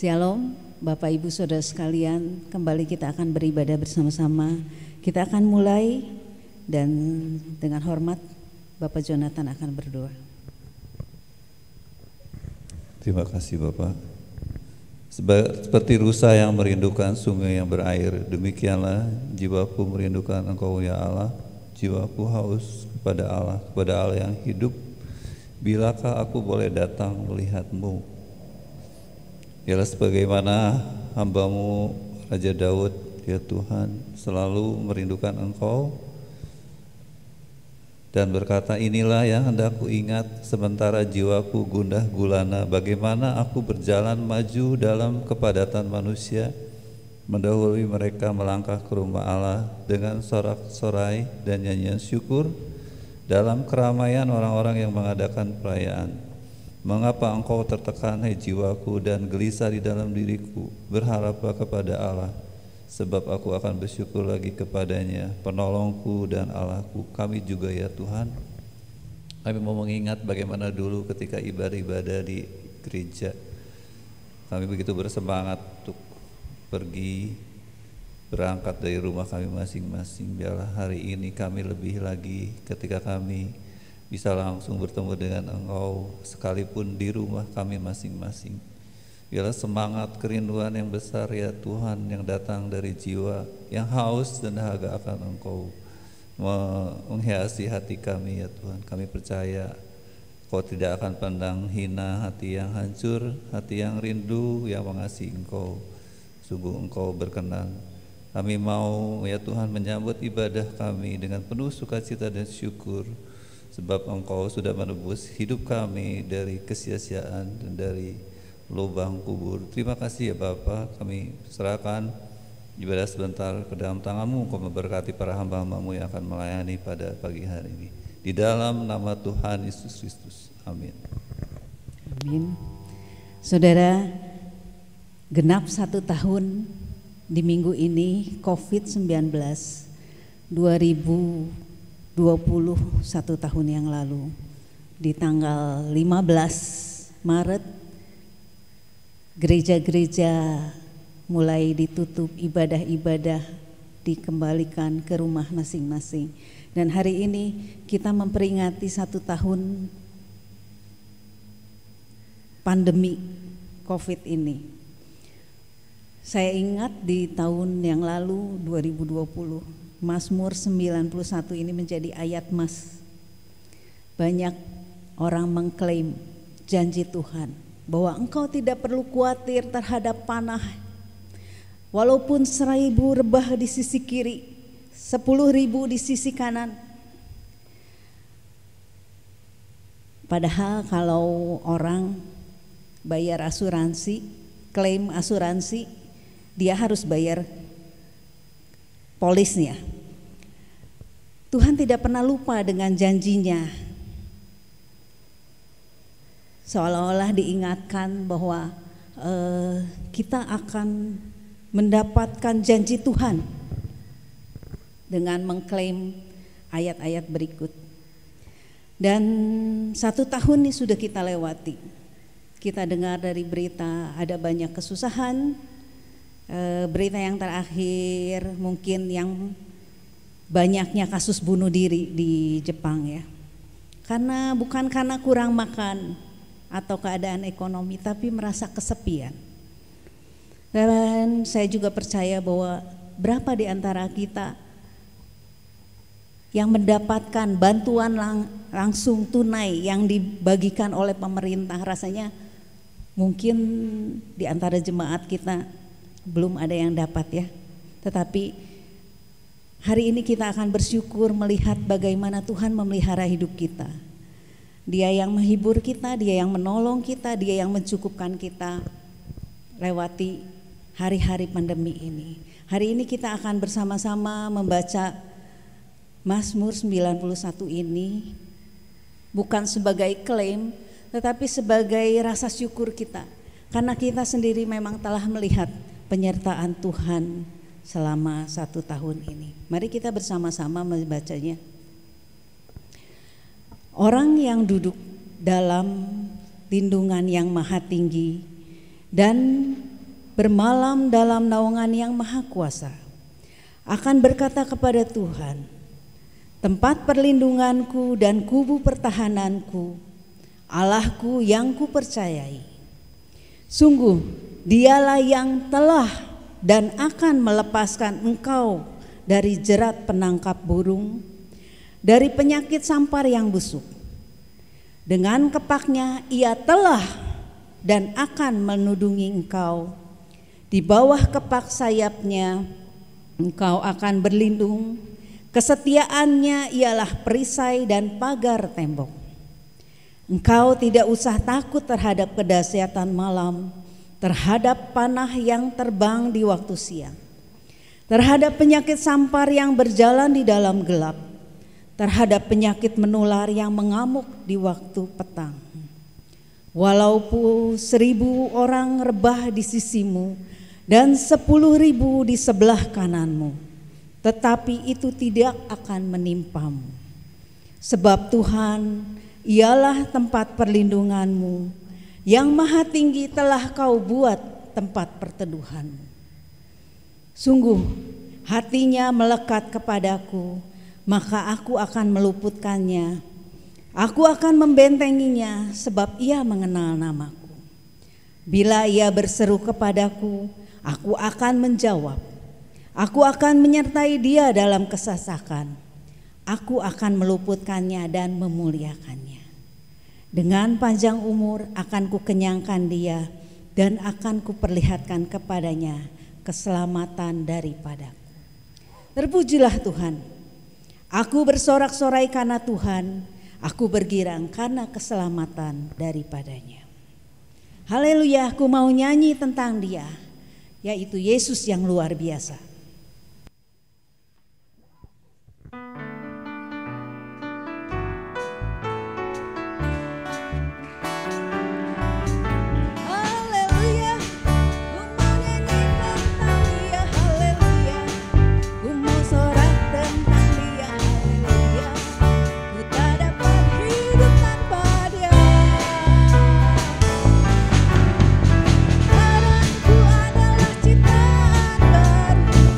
Shalom, Bapak Ibu Saudara sekalian, kembali kita akan beribadah bersama-sama. Kita akan mulai dan dengan hormat Bapak Jonathan akan berdoa. Terima kasih Bapak. Seperti rusa yang merindukan sungai yang berair, demikianlah jiwaku merindukan Engkau ya Allah. Jiwaku haus kepada Allah yang hidup. Bilakah aku boleh datang melihat-Mu? Ialah sebagaimana hamba-Mu Raja Daud, ya Tuhan, selalu merindukan Engkau dan berkata, inilah yang hendak ku ingat sementara jiwaku gundah gulana, bagaimana aku berjalan maju dalam kepadatan manusia, mendahului mereka melangkah ke rumah Allah dengan sorak-sorai dan nyanyian syukur dalam keramaian orang-orang yang mengadakan perayaan. Mengapa engkau tertekan, hai jiwaku, dan gelisah di dalam diriku? Berharaplah kepada Allah, sebab aku akan bersyukur lagi kepadanya, penolongku dan Allahku. Kami juga ya Tuhan, kami mau mengingat bagaimana dulu ketika ibadah di gereja, kami begitu bersemangat untuk pergi, berangkat dari rumah kami masing-masing. Biarlah hari ini kami lebih lagi ketika kami bisa langsung bertemu dengan Engkau sekalipun di rumah kami masing-masing. Biarlah semangat kerinduan yang besar ya Tuhan yang datang dari jiwa yang haus dan dahaga akan Engkau menghiasi hati kami ya Tuhan. Kami percaya Engkau tidak akan pandang hina hati yang hancur, hati yang rindu, yang mengasihi Engkau. Sungguh Engkau berkenan. Kami mau ya Tuhan menyambut ibadah kami dengan penuh sukacita dan syukur, sebab Engkau sudah menebus hidup kami dari kesia-siaan dan dari lubang kubur. Terima kasih ya Bapa, kami serahkan ibadah sebentar ke dalam tangan-Mu. Engkau memberkati para hamba-hamba-Mu yang akan melayani pada pagi hari ini. Di dalam nama Tuhan Yesus Kristus. Amin. Amin. Saudara, genap 1 tahun di minggu ini COVID-19 2021 tahun yang lalu, di tanggal 15 Maret gereja-gereja mulai ditutup, ibadah-ibadah dikembalikan ke rumah masing-masing. Dan hari ini kita memperingati 1 tahun pandemi COVID ini. Saya ingat di tahun yang lalu 2020, Mazmur 91 ini menjadi ayat emas. Banyak orang mengklaim janji Tuhan bahwa engkau tidak perlu khawatir terhadap panah. Walaupun 1000 rebah di sisi kiri, 10.000 di sisi kanan. Padahal kalau orang bayar asuransi, klaim asuransi, dia harus bayar polisnya. Tuhan tidak pernah lupa dengan janjinya. Seolah-olah diingatkan bahwa kita akan mendapatkan janji Tuhan dengan mengklaim ayat-ayat berikut. Dan 1 tahun ini sudah kita lewati. Kita dengar dari berita ada banyak kesusahan. Berita yang terakhir mungkin yang banyaknya kasus bunuh diri di Jepang ya. Bukan karena kurang makan atau keadaan ekonomi, tapi merasa kesepian. Dan saya juga percaya bahwa berapa di antara kita yang mendapatkan bantuan langsung tunai yang dibagikan oleh pemerintah, rasanya mungkin di antara jemaat kita belum ada yang dapat ya. Tetapi hari ini kita akan bersyukur melihat bagaimana Tuhan memelihara hidup kita. Dia yang menghibur kita, Dia yang menolong kita, Dia yang mencukupkan kita lewati hari-hari pandemi ini. Hari ini kita akan bersama-sama membaca Mazmur 91 ini bukan sebagai klaim, tetapi sebagai rasa syukur kita. Karena kita sendiri memang telah melihat penyertaan Tuhan selama 1 tahun ini. Mari kita bersama-sama membacanya. Orang yang duduk dalam lindungan yang maha tinggi dan bermalam dalam naungan yang maha kuasa, akan berkata kepada Tuhan, tempat perlindunganku dan kubu pertahananku, Allahku yang kupercayai. Sungguh dialah yang telah dan akan melepaskan engkau dari jerat penangkap burung, dari penyakit sampar yang busuk. Dengan kepaknya ia telah dan akan menudungi engkau. Di bawah kepak sayapnya engkau akan berlindung. Kesetiaannya ialah perisai dan pagar tembok. Engkau tidak usah takut terhadap kedahsyatan malam, terhadap panah yang terbang di waktu siang, terhadap penyakit sampar yang berjalan di dalam gelap, terhadap penyakit menular yang mengamuk di waktu petang. Walaupun 1.000 orang rebah di sisimu dan 10.000 di sebelah kananmu, tetapi itu tidak akan menimpamu. Sebab Tuhan ialah tempat perlindunganmu, yang maha tinggi telah kau buat tempat perteduhanmu. Sungguh hatinya melekat kepadaku, maka aku akan meluputkannya. Aku akan membentenginya sebab ia mengenal namaku. Bila ia berseru kepadaku, aku akan menjawab. Aku akan menyertai dia dalam kesesakan. Aku akan meluputkannya dan memuliakannya. Dengan panjang umur akan kukenyangkan dia dan akan kuperlihatkan kepadanya keselamatan daripadaku. Terpujilah Tuhan. Aku bersorak-sorai karena Tuhan. Aku bergirang karena keselamatan daripadanya. Haleluya, aku mau nyanyi tentang dia, yaitu Yesus yang luar biasa. Padaku adalah ciptaan baru.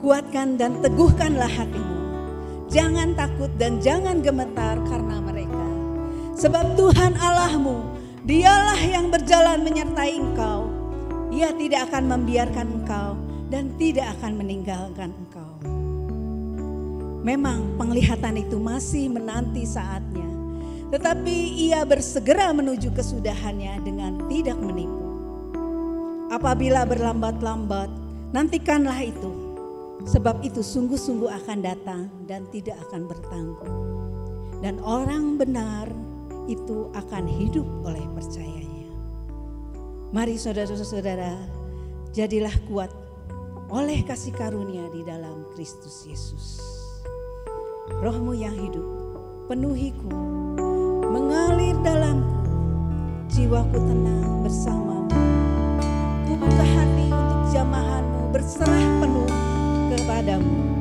Kuatkan dan teguhkanlah hatimu. Jangan takut dan jangan gemetar karena mereka. Sebab Tuhan Allahmu, Dialah yang berjalan menyertai engkau. Ia tidak akan membiarkan engkau dan tidak akan meninggalkan engkau. Memang penglihatan itu masih menanti saatnya, tetapi ia bersegera menuju kesudahannya dengan tidak menipu. Apabila berlambat-lambat, nantikanlah itu, sebab itu sungguh-sungguh akan datang dan tidak akan bertanggung. Dan orang benar itu akan hidup oleh percayanya. Mari saudara-saudara, jadilah kuat oleh kasih karunia di dalam Kristus Yesus. Roh-Mu yang hidup penuhiku, mengalir dalamku, jiwaku tenang bersamamu. Kubuka hati untuk jamahan-Mu, berserah penuh kepadamu. Dalam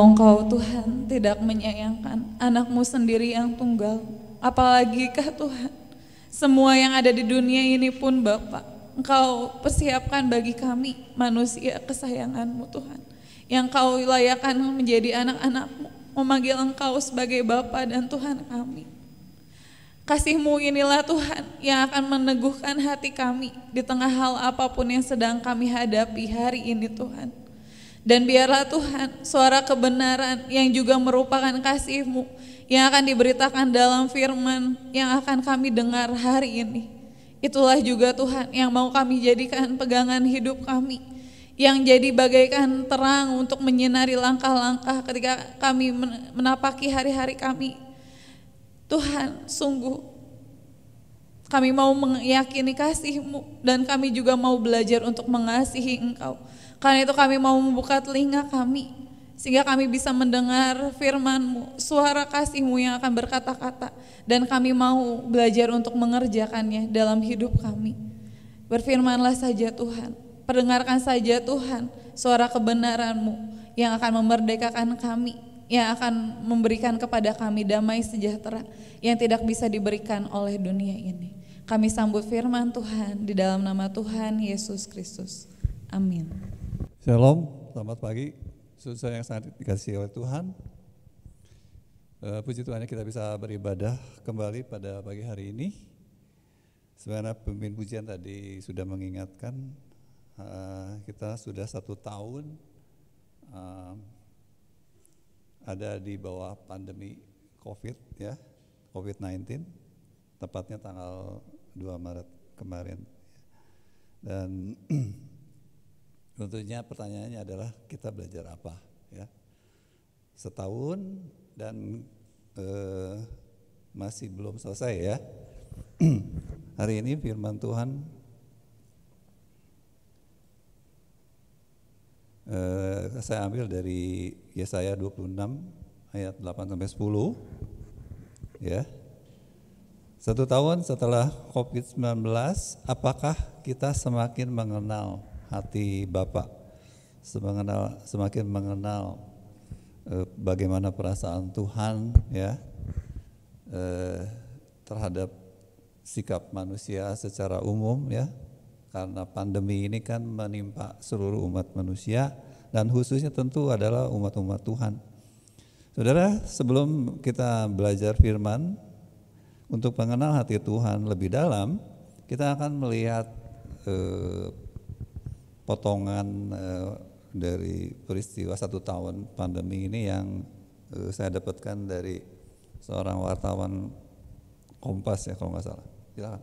Engkau Tuhan tidak menyayangkan anak-Mu sendiri yang tunggal. Apalagikah Tuhan, semua yang ada di dunia ini pun Bapa, Engkau persiapkan bagi kami manusia kesayangan-Mu Tuhan, yang Kau layakkan menjadi anak-anak-Mu, memanggil Engkau sebagai Bapa dan Tuhan kami. Kasih-Mu inilah Tuhan yang akan meneguhkan hati kami di tengah hal apapun yang sedang kami hadapi hari ini Tuhan. Dan biarlah Tuhan suara kebenaran yang juga merupakan kasih-Mu yang akan diberitakan dalam firman yang akan kami dengar hari ini. Itulah juga Tuhan yang mau kami jadikan pegangan hidup kami, yang jadi bagaikan terang untuk menyinari langkah-langkah ketika kami menapaki hari-hari kami. Tuhan, sungguh kami mau meyakini kasih-Mu dan kami juga mau belajar untuk mengasihi Engkau. Karena itu kami mau membuka telinga kami sehingga kami bisa mendengar firman-Mu, suara kasih-Mu yang akan berkata-kata, dan kami mau belajar untuk mengerjakannya dalam hidup kami. Berfirmanlah saja Tuhan, perdengarkan saja Tuhan suara kebenaran-Mu yang akan memerdekakan kami, yang akan memberikan kepada kami damai sejahtera yang tidak bisa diberikan oleh dunia ini. Kami sambut firman Tuhan di dalam nama Tuhan Yesus Kristus. Amin. Shalom, selamat pagi. Saudara yang sangat dikasihi oleh Tuhan. Puji Tuhan kita bisa beribadah kembali pada pagi hari ini. Sebenarnya pemimpin pujian tadi sudah mengingatkan kita sudah 1 tahun ada di bawah pandemi COVID ya, COVID-19, tepatnya tanggal 2 Maret kemarin. Dan tentunya pertanyaannya adalah kita belajar apa ya? Setahun dan masih belum selesai ya. Hari ini firman Tuhan saya ambil dari Yesaya 26 ayat 8-10 ya. 1 tahun setelah COVID-19, apakah kita semakin mengenal hati Bapa, semakin mengenal bagaimana perasaan Tuhan ya terhadap sikap manusia secara umum ya, karena pandemi ini kan menimpa seluruh umat manusia dan khususnya tentu adalah umat-umat Tuhan. Saudara, sebelum kita belajar firman untuk mengenal hati Tuhan lebih dalam, kita akan melihat potongan dari peristiwa 1 tahun pandemi ini yang saya dapatkan dari seorang wartawan Kompas ya kalau nggak salah. Silakan.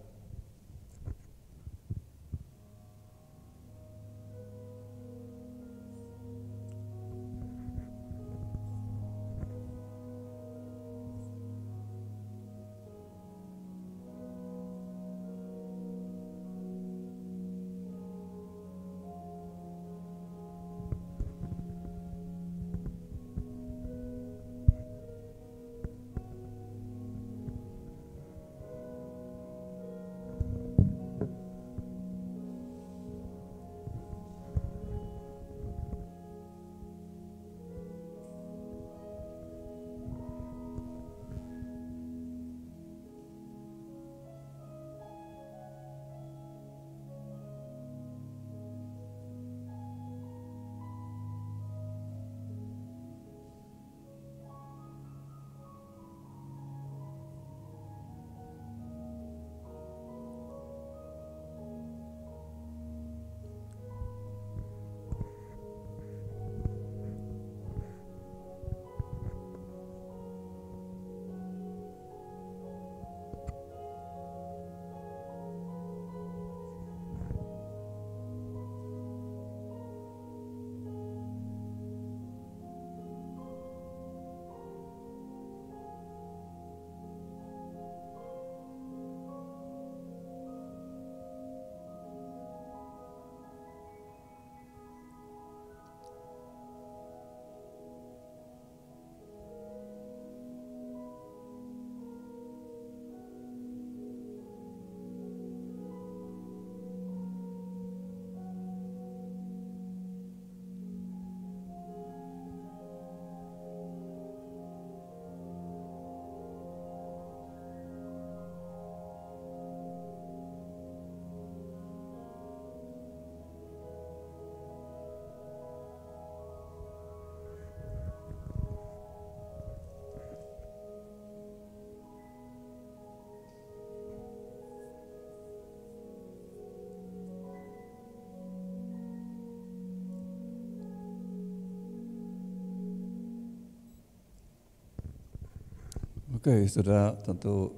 Oke, saudara, tentu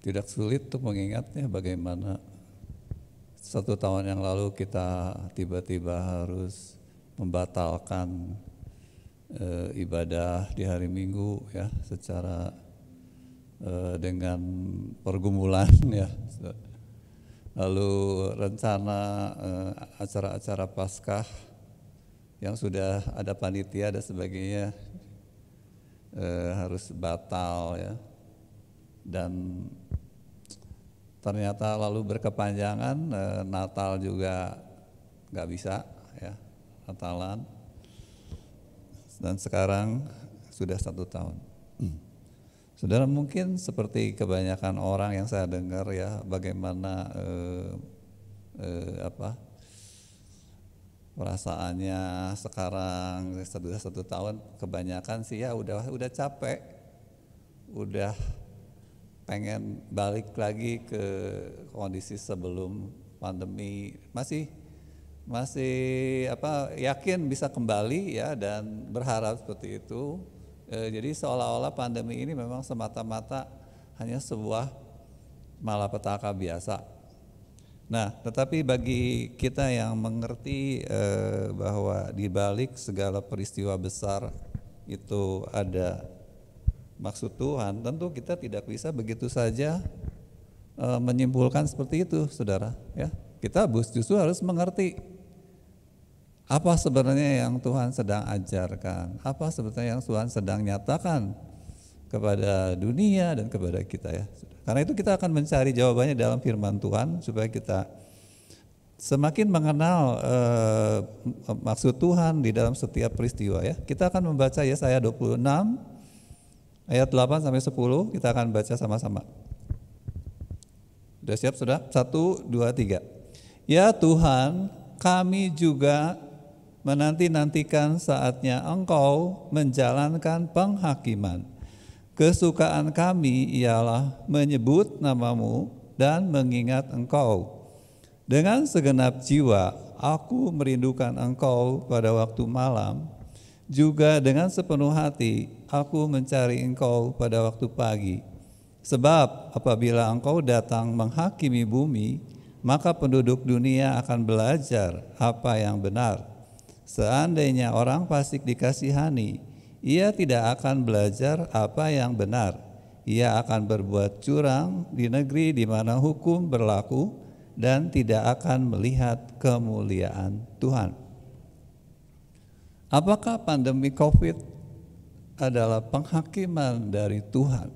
tidak sulit untuk mengingatnya bagaimana 1 tahun yang lalu kita tiba-tiba harus membatalkan ibadah di hari Minggu ya, secara dengan pergumulan ya. Lalu rencana acara-acara Paskah yang sudah ada panitia dan sebagainya harus batal ya, dan ternyata lalu berkepanjangan. Natal juga nggak bisa ya, Natalan, dan sekarang sudah 1 tahun. Saudara, mungkin seperti kebanyakan orang yang saya dengar ya, bagaimana perasaannya sekarang sudah 1 tahun. Kebanyakan sih ya udah capek, udah pengen balik lagi ke kondisi sebelum pandemi. Masih yakin bisa kembali ya, dan berharap seperti itu. Jadi seolah-olah pandemi ini memang semata-mata hanya sebuah malapetaka biasa. Nah, tetapi bagi kita yang mengerti bahwa di balik segala peristiwa besar itu ada maksud Tuhan, tentu kita tidak bisa begitu saja menyimpulkan seperti itu, saudara. Ya, kita justru harus mengerti apa sebenarnya yang Tuhan sedang ajarkan, apa sebenarnya yang Tuhan sedang nyatakan kepada dunia dan kepada kita ya. Karena itu kita akan mencari jawabannya dalam firman Tuhan supaya kita semakin mengenal maksud Tuhan di dalam setiap peristiwa ya. Kita akan membaca Yesaya 26 ayat 8 sampai 10, kita akan baca sama-sama. Sudah siap sudah? 1, 2, 3. Ya Tuhan, kami juga menanti-nantikan saatnya Engkau menjalankan penghakiman. Kesukaan kami ialah menyebut nama-Mu dan mengingat Engkau. Dengan segenap jiwa aku merindukan Engkau pada waktu malam, juga dengan sepenuh hati aku mencari Engkau pada waktu pagi. Sebab apabila Engkau datang menghakimi bumi, maka penduduk dunia akan belajar apa yang benar. Seandainya orang fasik dikasihani, ia tidak akan belajar apa yang benar. Ia akan berbuat curang di negeri di mana hukum berlaku dan tidak akan melihat kemuliaan Tuhan. Apakah pandemi COVID adalah penghakiman dari Tuhan?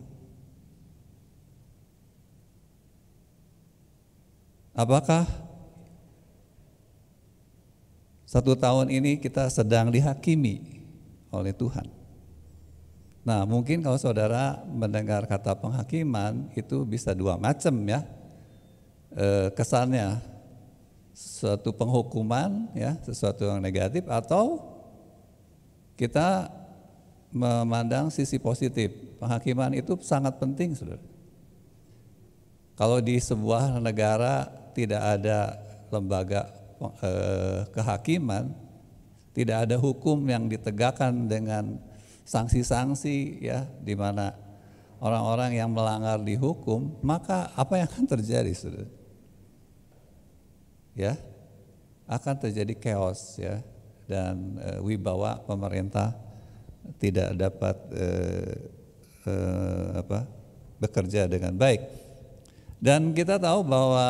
Apakah 1 tahun ini kita sedang dihakimi oleh Tuhan? Nah, mungkin kalau saudara mendengar kata penghakiman itu bisa 2 macam ya kesannya, suatu penghukuman ya, sesuatu yang negatif, atau kita memandang sisi positif. Penghakiman itu sangat penting, saudara. Kalau di sebuah negara tidak ada lembaga kehakiman, tidak ada hukum yang ditegakkan dengan sanksi-sanksi ya, di mana orang-orang yang melanggar dihukum, maka apa yang akan terjadi, saudara? Ya, akan terjadi chaos ya, dan wibawa pemerintah tidak dapat bekerja dengan baik. Dan kita tahu bahwa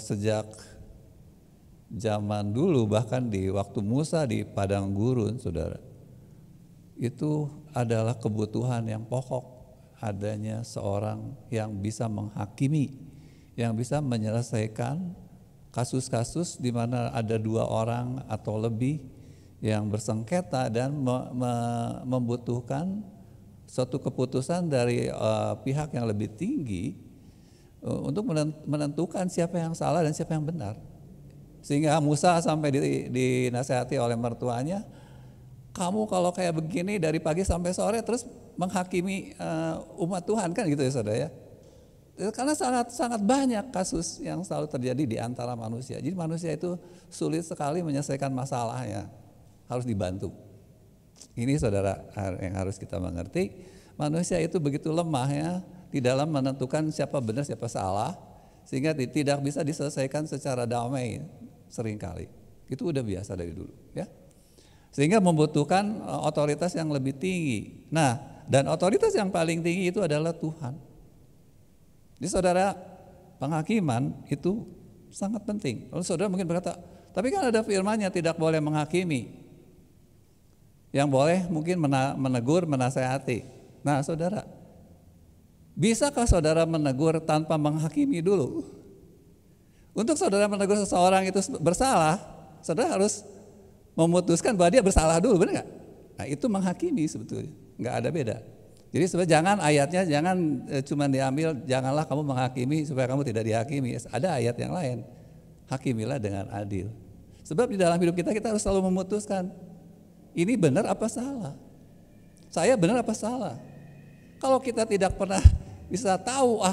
sejak zaman dulu, bahkan di waktu Musa di padang gurun, saudara, itu adalah kebutuhan yang pokok, adanya seorang yang bisa menghakimi, yang bisa menyelesaikan kasus-kasus di mana ada 2 orang atau lebih yang bersengketa dan membutuhkan suatu keputusan dari pihak yang lebih tinggi untuk menentukan siapa yang salah dan siapa yang benar. Sehingga Musa sampai dinasihati oleh mertuanya, kamu kalau kayak begini dari pagi sampai sore terus menghakimi umat Tuhan, kan gitu ya saudara ya. Karena sangat banyak kasus yang selalu terjadi di antara manusia. Jadi manusia itu sulit sekali menyelesaikan masalahnya, harus dibantu. Ini saudara yang harus kita mengerti, manusia itu begitu lemah ya di dalam menentukan siapa benar siapa salah, sehingga tidak bisa diselesaikan secara damai seringkali. Itu udah biasa dari dulu ya. Sehingga membutuhkan otoritas yang lebih tinggi. Nah, dan otoritas yang paling tinggi itu adalah Tuhan. Jadi saudara, penghakiman itu sangat penting. Lalu saudara mungkin berkata, tapi kan ada firman-Nya tidak boleh menghakimi. Yang boleh mungkin menegur, menasehati. Nah saudara, bisakah saudara menegur tanpa menghakimi dulu? Untuk saudara menegur seseorang itu bersalah, saudara harus memutuskan bahwa dia bersalah dulu, benar nggak? Nah itu menghakimi sebetulnya, nggak ada beda. Jadi sebenarnya jangan ayatnya jangan cuma diambil, janganlah kamu menghakimi supaya kamu tidak dihakimi. Ada ayat yang lain, hakimilah dengan adil. Sebab di dalam hidup kita harus selalu memutuskan, ini benar apa salah? Saya benar apa salah? Kalau kita tidak pernah bisa tahu,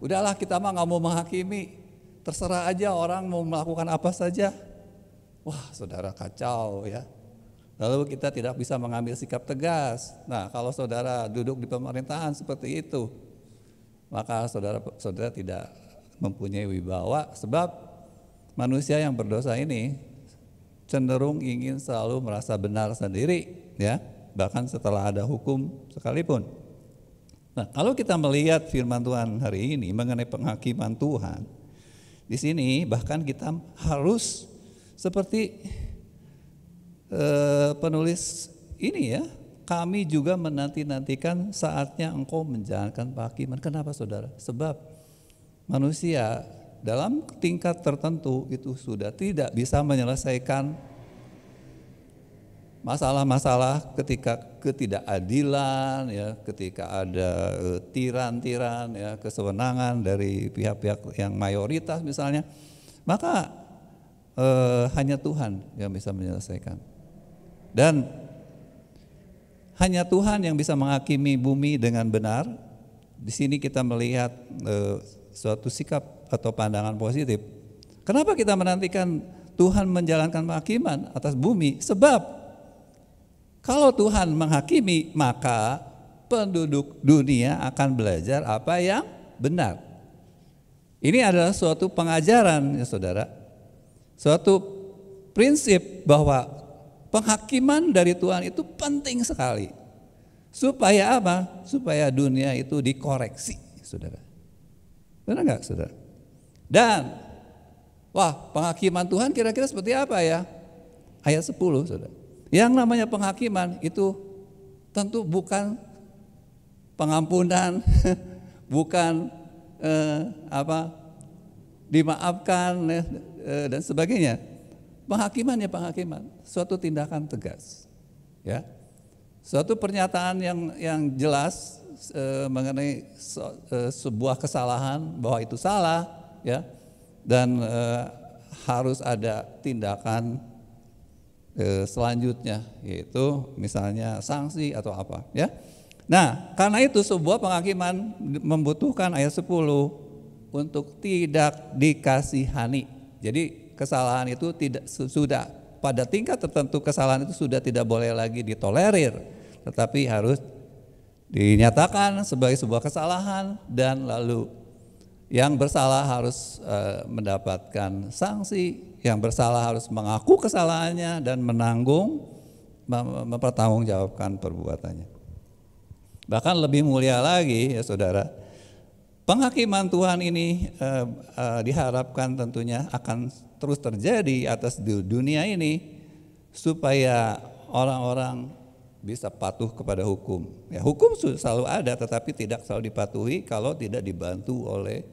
udahlah kita mah nggak mau menghakimi, terserah aja orang mau melakukan apa saja. Wah saudara kacau ya. Lalu kita tidak bisa mengambil sikap tegas. Nah kalau saudara duduk di pemerintahan seperti itu, maka saudara tidak mempunyai wibawa. Sebab manusia yang berdosa ini cenderung ingin selalu merasa benar sendiri ya, bahkan setelah ada hukum sekalipun. Nah kalau kita melihat firman Tuhan hari ini mengenai penghakiman Tuhan, di sini bahkan kita harus seperti penulis ini ya, kami juga menanti-nantikan saatnya engkau menjalankan penghakiman. Kenapa saudara? Sebab manusia dalam tingkat tertentu itu sudah tidak bisa menyelesaikan masalah-masalah ketika ketidakadilan ya, ketika ada tiran-tiran ya, kesewenangan dari pihak-pihak yang mayoritas misalnya, maka hanya Tuhan yang bisa menyelesaikan. Dan hanya Tuhan yang bisa menghakimi bumi dengan benar. Di sini kita melihat suatu sikap atau pandangan positif. Kenapa kita menantikan Tuhan menjalankan penghakiman atas bumi? Sebab kalau Tuhan menghakimi, maka penduduk dunia akan belajar apa yang benar. Ini adalah suatu pengajaran ya saudara. Suatu prinsip bahwa penghakiman dari Tuhan itu penting sekali. Supaya apa? Supaya dunia itu dikoreksi, saudara. Benar nggak, saudara? Dan, penghakiman Tuhan kira-kira seperti apa ya? Ayat 10, saudara. Yang namanya penghakiman itu tentu bukan pengampunan, bukan dimaafkan dan sebagainya. Penghakiman, suatu tindakan tegas, ya, suatu pernyataan yang jelas mengenai sebuah kesalahan bahwa itu salah, ya, dan harus ada tindakan selanjutnya, yaitu misalnya sanksi atau apa, ya. Nah, karena itu sebuah penghakiman membutuhkan ayat 10 untuk tidak dikasihani. Jadi kesalahan itu sudah pada tingkat tertentu, kesalahan itu sudah tidak boleh lagi ditolerir, tetapi harus dinyatakan sebagai sebuah kesalahan, dan lalu yang bersalah harus mendapatkan sanksi, yang bersalah harus mengaku kesalahannya dan mempertanggungjawabkan perbuatannya. Bahkan lebih mulia lagi ya saudara, penghakiman Tuhan ini diharapkan tentunya akan terus terjadi atas dunia ini supaya orang-orang bisa patuh kepada hukum. Ya, hukum selalu ada, tetapi tidak selalu dipatuhi kalau tidak dibantu oleh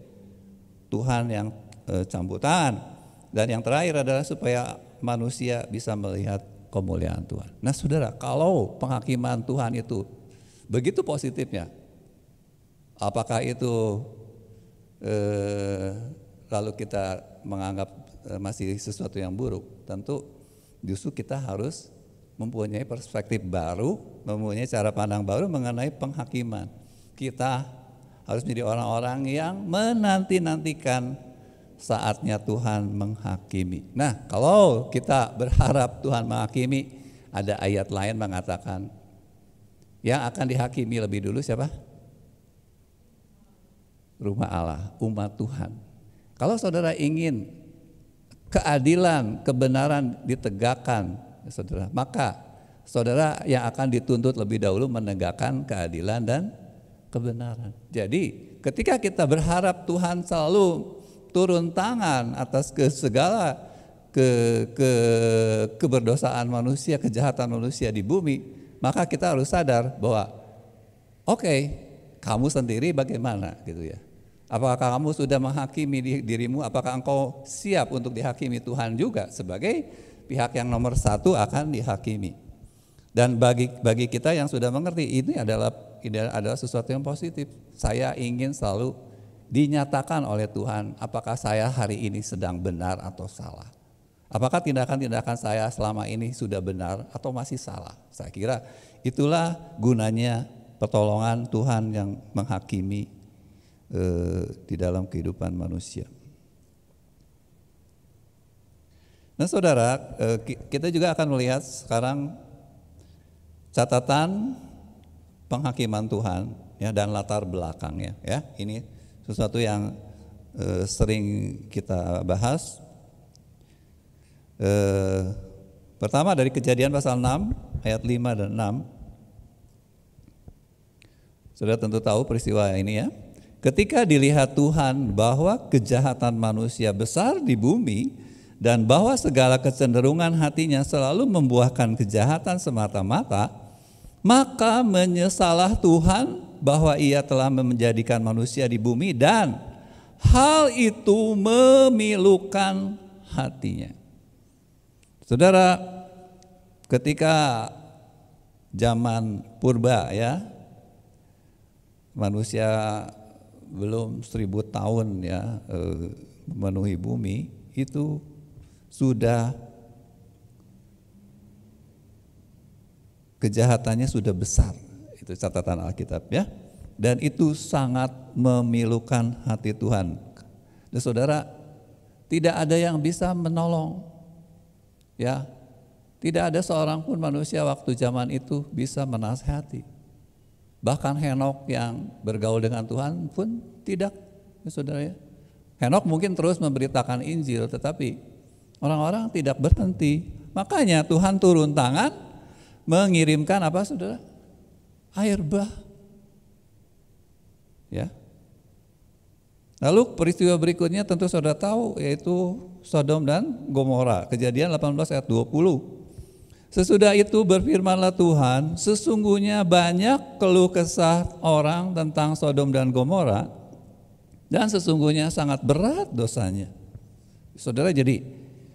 Tuhan yang campur tangan. Dan yang terakhir adalah supaya manusia bisa melihat kemuliaan Tuhan. Nah saudara, kalau penghakiman Tuhan itu begitu positifnya, apakah itu lalu kita menganggap masih sesuatu yang buruk? Tentu justru kita harus mempunyai perspektif baru, mempunyai cara pandang baru mengenai penghakiman. Kita harus menjadi orang-orang yang menanti-nantikan saatnya Tuhan menghakimi. Nah, kalau kita berharap Tuhan menghakimi, ada ayat lain mengatakan yang akan dihakimi lebih dulu siapa? Rumah Allah, umat Tuhan. Kalau saudara ingin keadilan, kebenaran ditegakkan, saudara, maka saudara yang akan dituntut lebih dahulu menegakkan keadilan dan kebenaran. Jadi ketika kita berharap Tuhan selalu turun tangan atas segala keberdosaan manusia, kejahatan manusia di bumi, maka kita harus sadar bahwa oke, kamu sendiri bagaimana gitu ya. Apakah kamu sudah menghakimi dirimu? Apakah engkau siap untuk dihakimi Tuhan juga sebagai pihak yang nomor satu akan dihakimi? Dan bagi kita yang sudah mengerti, ini adalah sesuatu yang positif. Saya ingin selalu dinyatakan oleh Tuhan apakah saya hari ini sedang benar atau salah. Apakah tindakan-tindakan saya selama ini sudah benar atau masih salah. Saya kira itulah gunanya pertolongan Tuhan yang menghakimi di dalam kehidupan manusia. Nah saudara, kita juga akan melihat sekarang catatan penghakiman Tuhan ya, dan latar belakangnya ya. Ini sesuatu yang sering kita bahas. Pertama dari Kejadian pasal 6 ayat 5 dan 6. Saudara tentu tahu peristiwa ini ya. Ketika dilihat Tuhan bahwa kejahatan manusia besar di bumi dan bahwa segala kecenderungan hatinya selalu membuahkan kejahatan semata-mata, maka menyesalah Tuhan bahwa Ia telah menjadikan manusia di bumi dan hal itu memilukan hatinya. Saudara, ketika zaman purba ya, manusia belum 1000 tahun ya memenuhi bumi, itu sudah kejahatannya sudah besar. Itu catatan Alkitab ya. Dan itu sangat memilukan hati Tuhan. Dan saudara, tidak ada yang bisa menolong. Ya. Tidak ada seorang pun manusia waktu zaman itu bisa menasihati. Bahkan Henok yang bergaul dengan Tuhan pun tidak, ya saudara ya. Henok mungkin terus memberitakan Injil, tetapi orang-orang tidak berhenti. Makanya Tuhan turun tangan mengirimkan apa saudara? Air bah. Ya. Lalu peristiwa berikutnya tentu saudara tahu, yaitu Sodom dan Gomora. Kejadian 18 ayat 20. Sesudah itu berfirmanlah Tuhan, sesungguhnya banyak keluh kesah orang tentang Sodom dan Gomora, dan sesungguhnya sangat berat dosanya. Saudara, jadi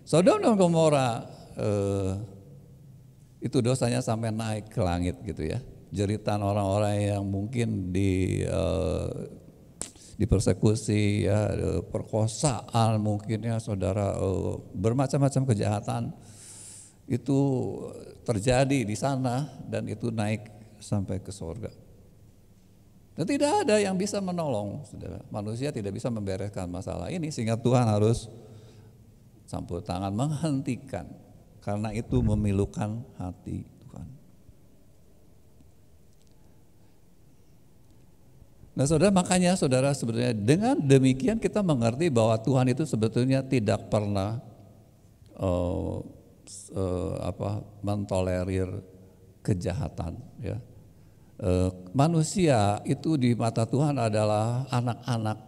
Sodom dan Gomora itu dosanya sampai naik ke langit gitu ya. Jeritan orang-orang yang mungkin dipersekusi ya, perkosaan mungkin ya saudara, bermacam-macam kejahatan itu terjadi di sana dan itu naik sampai ke surga. Dan tidak ada yang bisa menolong, saudara. Manusia tidak bisa membereskan masalah ini sehingga Tuhan harus campur tangan menghentikan, karena itu memilukan hati Tuhan. Nah saudara, makanya saudara sebenarnya dengan demikian kita mengerti bahwa Tuhan itu sebetulnya tidak pernah mentolerir kejahatan ya. Manusia itu di mata Tuhan adalah anak-anak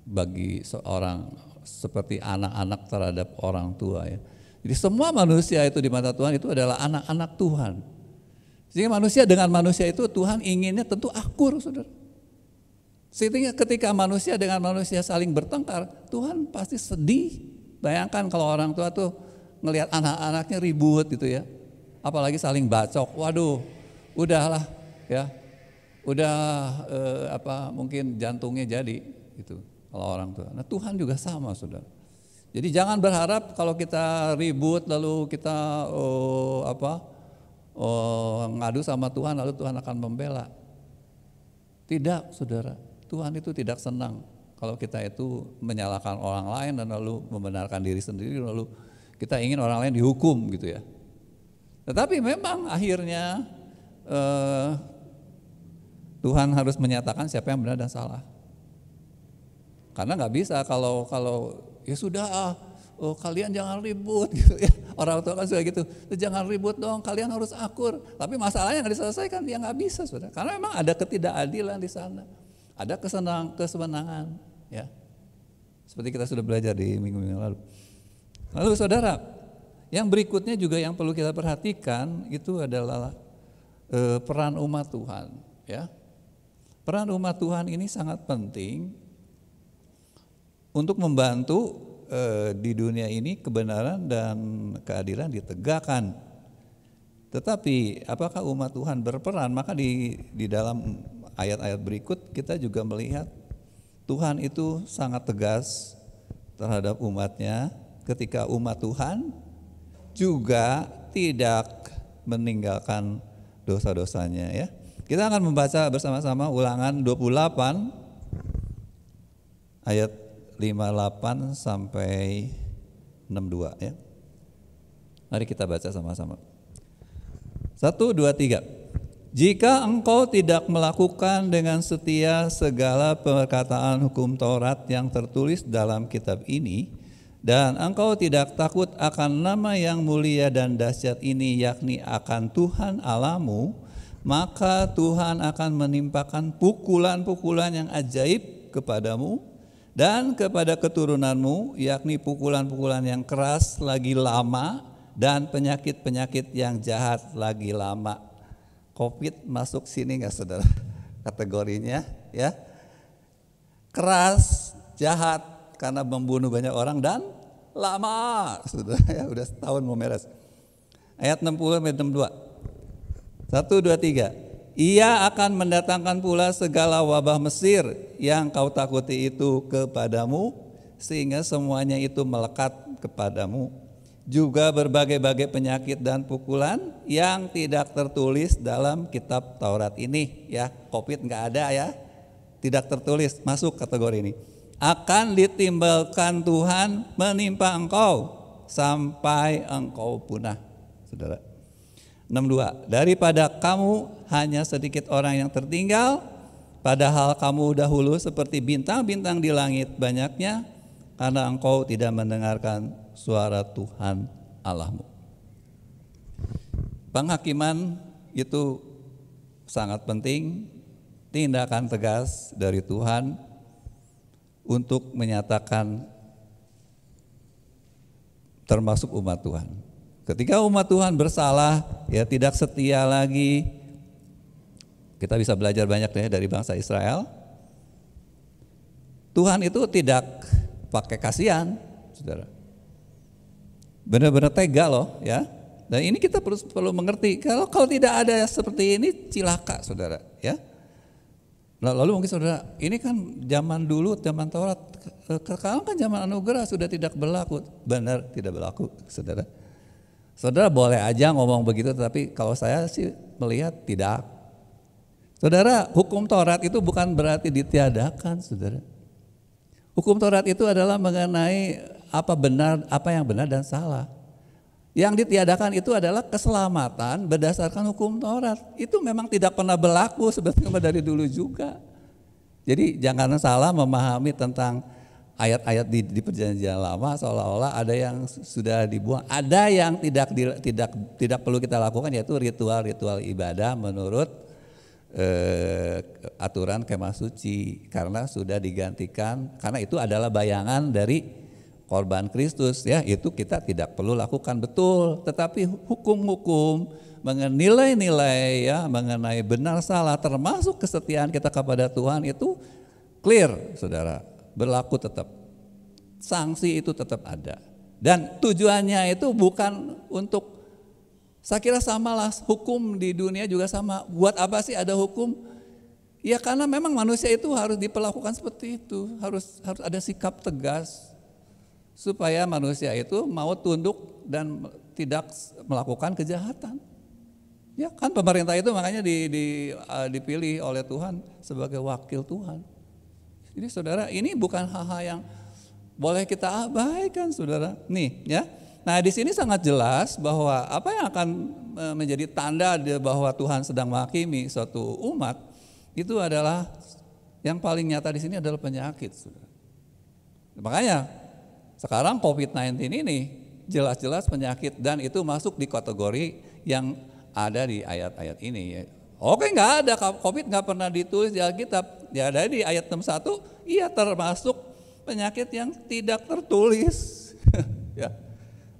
bagi seorang, seperti anak-anak terhadap orang tua ya. Jadi semua manusia itu di mata Tuhan itu adalah anak-anak Tuhan. Sehingga manusia dengan manusia itu Tuhan inginnya tentu akur, saudara. Sehingga ketika manusia dengan manusia saling bertengkar, Tuhan pasti sedih. Bayangkan kalau orang tua tuh ngelihat anak-anaknya ribut gitu ya, apalagi saling bacok, waduh, udahlah ya, udah mungkin jantungnya jadi gitu kalau orang tua. Nah Tuhan juga sama saudara. Jadi jangan berharap kalau kita ribut lalu kita ngadu sama Tuhan lalu Tuhan akan membela. Tidak saudara, Tuhan itu tidak senang kalau kita itu menyalahkan orang lain dan lalu membenarkan diri sendiri lalu kita ingin orang lain dihukum gitu ya. Tetapi memang akhirnya Tuhan harus menyatakan siapa yang benar dan salah. Karena nggak bisa kalau ya sudah kalian jangan ribut gitu ya. Orang tua kan sudah gitu, jangan ribut dong, kalian harus akur. Tapi masalahnya nggak diselesaikan, dia nggak bisa saudara. Karena memang ada ketidakadilan di sana, ada kesenangan, ya. Seperti kita sudah belajar di minggu-minggu lalu. Lalu saudara, yang berikutnya juga yang perlu kita perhatikan itu adalah peran umat Tuhan, ya. Peran umat Tuhan ini sangat penting untuk membantu di dunia ini kebenaran dan keadilan ditegakkan. Tetapi apakah umat Tuhan berperan? Maka di dalam ayat-ayat berikut kita juga melihat Tuhan itu sangat tegas terhadap umatnya ketika umat Tuhan juga tidak meninggalkan dosa-dosanya, ya. Kita akan membaca bersama-sama Ulangan 28 ayat 58 sampai 62, ya. Mari kita baca sama-sama. 1, 2, 3. Jika engkau tidak melakukan dengan setia segala perkataan hukum Taurat yang tertulis dalam kitab ini, dan engkau tidak takut akan nama yang mulia dan dahsyat ini, yakni akan Tuhan Allahmu, maka Tuhan akan menimpakan pukulan-pukulan yang ajaib kepadamu dan kepada keturunanmu, yakni pukulan-pukulan yang keras lagi lama dan penyakit-penyakit yang jahat lagi lama. Covid masuk sini nggak saudara? Kategorinya, ya. Keras, jahat karena membunuh banyak orang dan lama, saudara, ya, udah setahun mau meres. Ayat 60 sampai 62. 1, 2, 3. Ia akan mendatangkan pula segala wabah Mesir yang kau takuti itu kepadamu, sehingga semuanya itu melekat kepadamu. Juga berbagai-bagai penyakit dan pukulan yang tidak tertulis dalam kitab Taurat ini, ya. Covid nggak ada, ya, tidak tertulis, masuk kategori ini. Akan ditimbalkan Tuhan menimpa engkau sampai engkau punah, saudara. 62. Daripada kamu hanya sedikit orang yang tertinggal, padahal kamu dahulu seperti bintang-bintang di langit banyaknya, karena engkau tidak mendengarkan suara Tuhan Allahmu. Penghakiman itu sangat penting, tindakan tegas dari Tuhan untuk menyatakan termasuk umat Tuhan. Ketika umat Tuhan bersalah, ya tidak setia lagi, kita bisa belajar banyak deh dari bangsa Israel. Tuhan itu tidak pakai kasihan, saudara. Benar-benar tega loh, ya. Dan ini kita perlu mengerti. Kalau tidak ada seperti ini, cilaka, saudara, ya. Lalu mungkin saudara, ini kan zaman dulu, zaman Taurat. Sekarang kan zaman anugerah sudah tidak berlaku. Benar, tidak berlaku, saudara. Saudara boleh aja ngomong begitu, tapi kalau saya sih melihat tidak. Saudara, hukum Taurat itu bukan berarti ditiadakan, saudara. Hukum Taurat itu adalah mengenai apa yang benar dan salah. Yang ditiadakan itu adalah keselamatan berdasarkan hukum Taurat. Itu memang tidak pernah berlaku sebetulnya dari dulu juga. Jadi jangan salah memahami tentang ayat-ayat di perjanjian lama seolah-olah ada yang sudah dibuang, ada yang tidak perlu kita lakukan, yaitu ritual-ritual ibadah menurut aturan kemah suci, karena sudah digantikan, karena itu adalah bayangan dari korban Kristus, ya, itu kita tidak perlu lakukan, betul. Tetapi hukum-hukum menilai-nilai, ya, mengenai benar salah termasuk kesetiaan kita kepada Tuhan itu clear, saudara, berlaku tetap. Sanksi itu tetap ada. Dan tujuannya itu bukan untuk, saya kira samalah hukum di dunia juga sama. Buat apa sih ada hukum? Ya karena memang manusia itu harus diperlakukan seperti itu, harus ada sikap tegas supaya manusia itu mau tunduk dan tidak melakukan kejahatan. Ya kan pemerintah itu makanya dipilih oleh Tuhan sebagai wakil Tuhan. Jadi saudara, ini bukan hal-hal yang boleh kita abaikan, saudara. Nih, ya, Nah, di sini sangat jelas bahwa apa yang akan menjadi tanda bahwa Tuhan sedang menghakimi suatu umat itu adalah yang paling nyata di sini adalah penyakit. Makanya sekarang COVID-19 ini jelas-jelas penyakit dan itu masuk di kategori yang ada di ayat-ayat ini. Oke, nggak ada COVID, nggak pernah ditulis di Alkitab. Ya ada di ayat 61, iya termasuk penyakit yang tidak tertulis. Ya,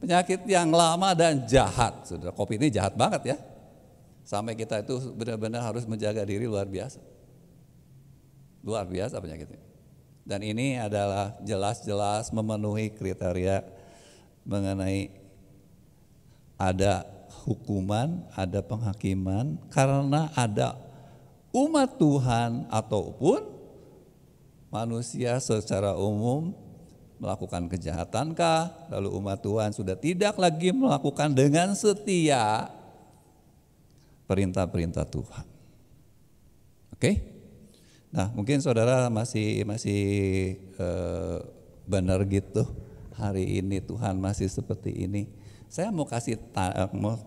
penyakit yang lama dan jahat. Saudara, COVID ini jahat banget ya. Sampai kita itu benar-benar harus menjaga diri luar biasa. Luar biasa penyakitnya. Dan ini adalah jelas-jelas memenuhi kriteria mengenai ada hukuman, ada penghakiman karena ada umat Tuhan ataupun manusia secara umum melakukan kejahatankah, lalu umat Tuhan sudah tidak lagi melakukan dengan setia perintah-perintah Tuhan. Oke? Nah, mungkin saudara masih benar gitu. Hari ini Tuhan masih seperti ini. Saya mau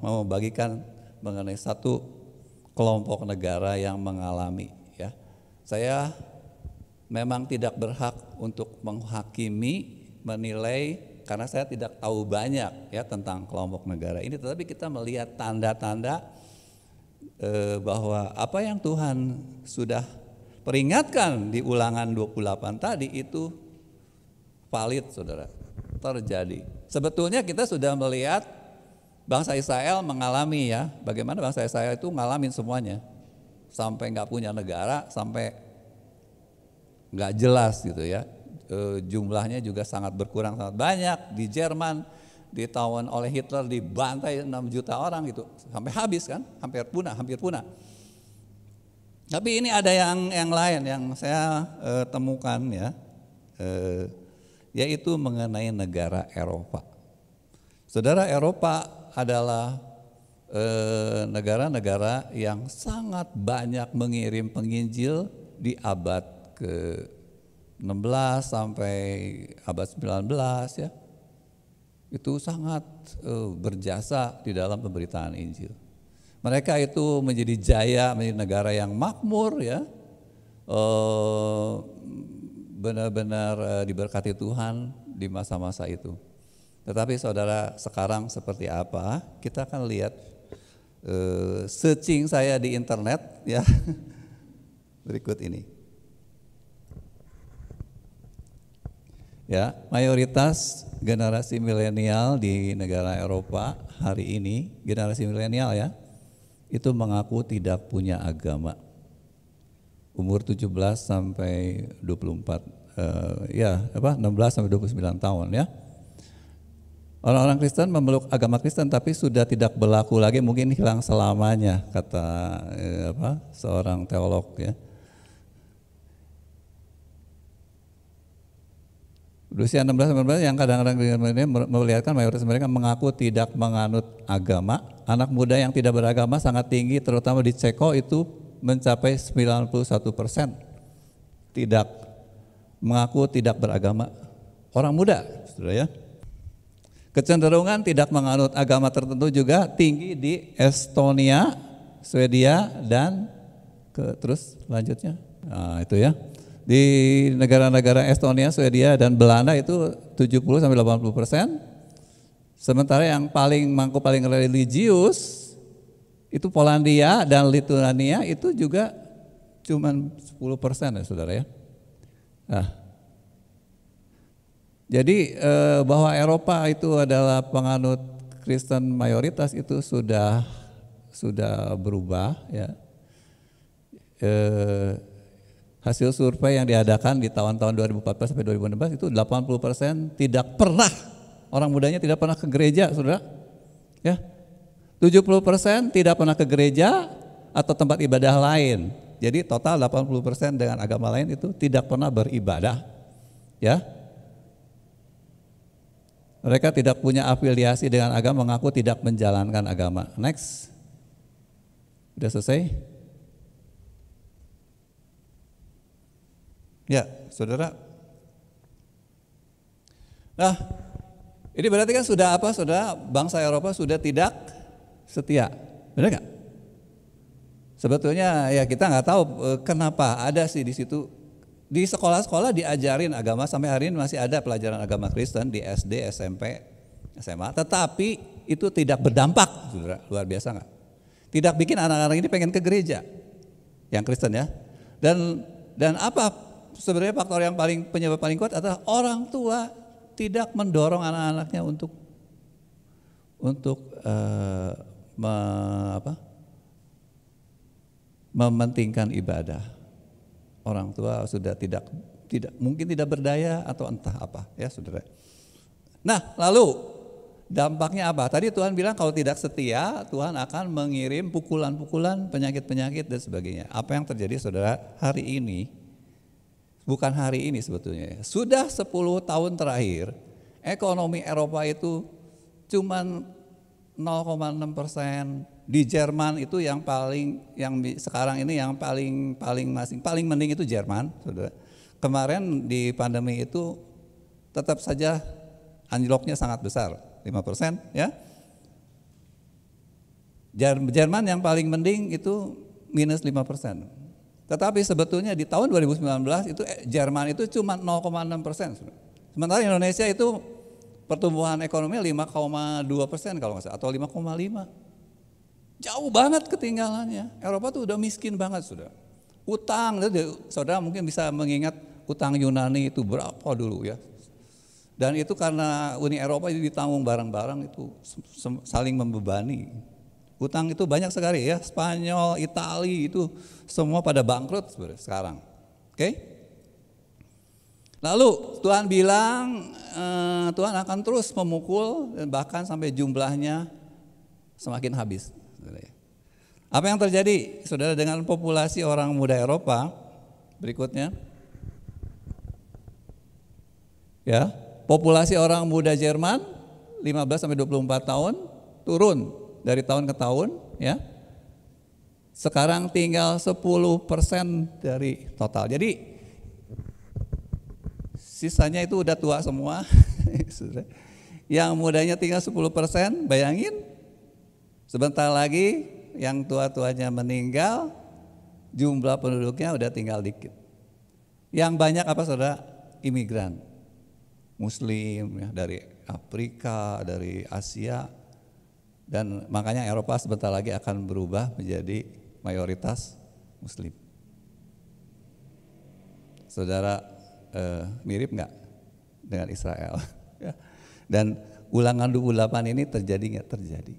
mau bagikan mengenai satu kelompok negara yang mengalami ya. Saya memang tidak berhak untuk menghakimi, menilai karena saya tidak tahu banyak ya tentang kelompok negara ini, tetapi kita melihat tanda-tanda bahwa apa yang Tuhan sudah peringatkan di Ulangan 28 tadi itu valid, saudara, terjadi. Sebetulnya kita sudah melihat bangsa Israel mengalami ya, bagaimana bangsa Israel itu ngalamin semuanya. Sampai nggak punya negara, sampai nggak jelas gitu ya. Jumlahnya juga sangat berkurang, sangat banyak. Di Jerman ditawan oleh Hitler, dibantai 6 juta orang gitu. Sampai habis kan, hampir punah. Tapi ini ada yang lain yang saya temukan ya. Yaitu mengenai negara Eropa. Saudara, Eropa adalah negara-negara yang sangat banyak mengirim penginjil di abad ke-16 sampai abad 19 ya. Itu sangat berjasa di dalam pemberitaan Injil. Mereka itu menjadi jaya, menjadi negara yang makmur ya. Benar-benar diberkati Tuhan di masa-masa itu. Tetapi saudara, sekarang seperti apa? Kita akan lihat searching saya di internet ya. Berikut ini. Ya, mayoritas generasi milenial di negara Eropa hari ini, generasi milenial ya, itu mengaku tidak punya agama. Umur 17 sampai 24 16 sampai 29 tahun ya. Orang-orang Kristen memeluk agama Kristen tapi sudah tidak berlaku lagi, mungkin hilang selamanya kata seorang teolog ya. Berusia 16 sampai 19 yang kadang-kadang melihatkan mayoritas mereka mengaku tidak menganut agama. Anak muda yang tidak beragama sangat tinggi, terutama di Ceko itu mencapai 91% mengaku tidak beragama. Orang muda, saudara ya. Kecenderungan tidak menganut agama tertentu juga tinggi di Estonia, Swedia dan terus lanjutnya. Nah, itu ya. Di negara-negara Estonia, Swedia dan Belanda itu 70 sampai 80%. Sementara yang paling religius itu Polandia dan Lituania itu juga cuman 10% ya, saudara ya. Nah, jadi bahwa Eropa itu adalah penganut Kristen mayoritas itu sudah berubah ya. Hasil survei yang diadakan di tahun-tahun 2014 sampai 2016 itu 80% tidak pernah, orang mudanya tidak pernah ke gereja, saudara. Ya, 70% tidak pernah ke gereja atau tempat ibadah lain. Jadi total 80% dengan agama lain itu tidak pernah beribadah. Ya. Mereka tidak punya afiliasi dengan agama, mengaku tidak menjalankan agama. Next. Sudah selesai? Ya, saudara. Nah, Ini berarti kan sudah apa? Sudah bangsa Eropa sudah tidak setia, benar nggak? Sebetulnya ya kita nggak tahu kenapa ada sih di situ. Di sekolah-sekolah diajarin agama, sampai hari ini masih ada pelajaran agama Kristen di SD, SMP, SMA. Tetapi itu tidak berdampak, saudara. Luar biasa nggak? Tidak bikin anak-anak ini pengen ke gereja yang Kristen ya. Dan apa sebenarnya faktor yang penyebab paling kuat adalah orang tua tidak mendorong anak-anaknya untuk mementingkan ibadah. Orang tua sudah tidak mungkin tidak berdaya atau entah apa ya saudara. Nah lalu dampaknya apa? Tadi Tuhan bilang kalau tidak setia Tuhan akan mengirim pukulan-pukulan, penyakit-penyakit dan sebagainya. Apa yang terjadi saudara hari ini? Bukan hari ini sebetulnya. Sudah 10 tahun terakhir ekonomi Eropa itu cuman 0,6%. Di Jerman itu yang sekarang ini yang paling mending itu Jerman, saudara. Kemarin di pandemi itu tetap saja anjloknya sangat besar, 5% ya. Jerman yang paling mending itu minus 5%. Tetapi sebetulnya di tahun 2019 itu Jerman itu cuma 0,6%. Sementara Indonesia itu pertumbuhan ekonomi 5,2% kalau nggak salah, atau 5,5%. Jauh banget ketinggalannya. Eropa tuh udah miskin banget sudah. Utang, saudara mungkin bisa mengingat utang Yunani itu berapa dulu ya. Dan itu karena Uni Eropa itu ditanggung barang-barang itu saling membebani. Utang itu banyak sekali ya, Spanyol, Itali itu semua pada bangkrut sekarang. Oke? Lalu Tuhan bilang Tuhan akan terus memukul dan bahkan sampai jumlahnya semakin habis. Apa yang terjadi saudara dengan populasi orang muda Eropa berikutnya? Ya, populasi orang muda Jerman 15 sampai 24 tahun turun dari tahun ke tahun ya. Sekarang tinggal 10% dari total. Jadi sisanya itu udah tua semua. Yang mudanya tinggal 10%, bayangin. Sebentar lagi yang tua-tuanya meninggal, jumlah penduduknya udah tinggal dikit. Yang banyak apa saudara? Imigran, Muslim ya, dari Afrika, dari Asia, dan makanya Eropa sebentar lagi akan berubah menjadi mayoritas Muslim. Saudara mirip nggak dengan Israel? Dan Ulangan 28 ini terjadi nggak terjadi?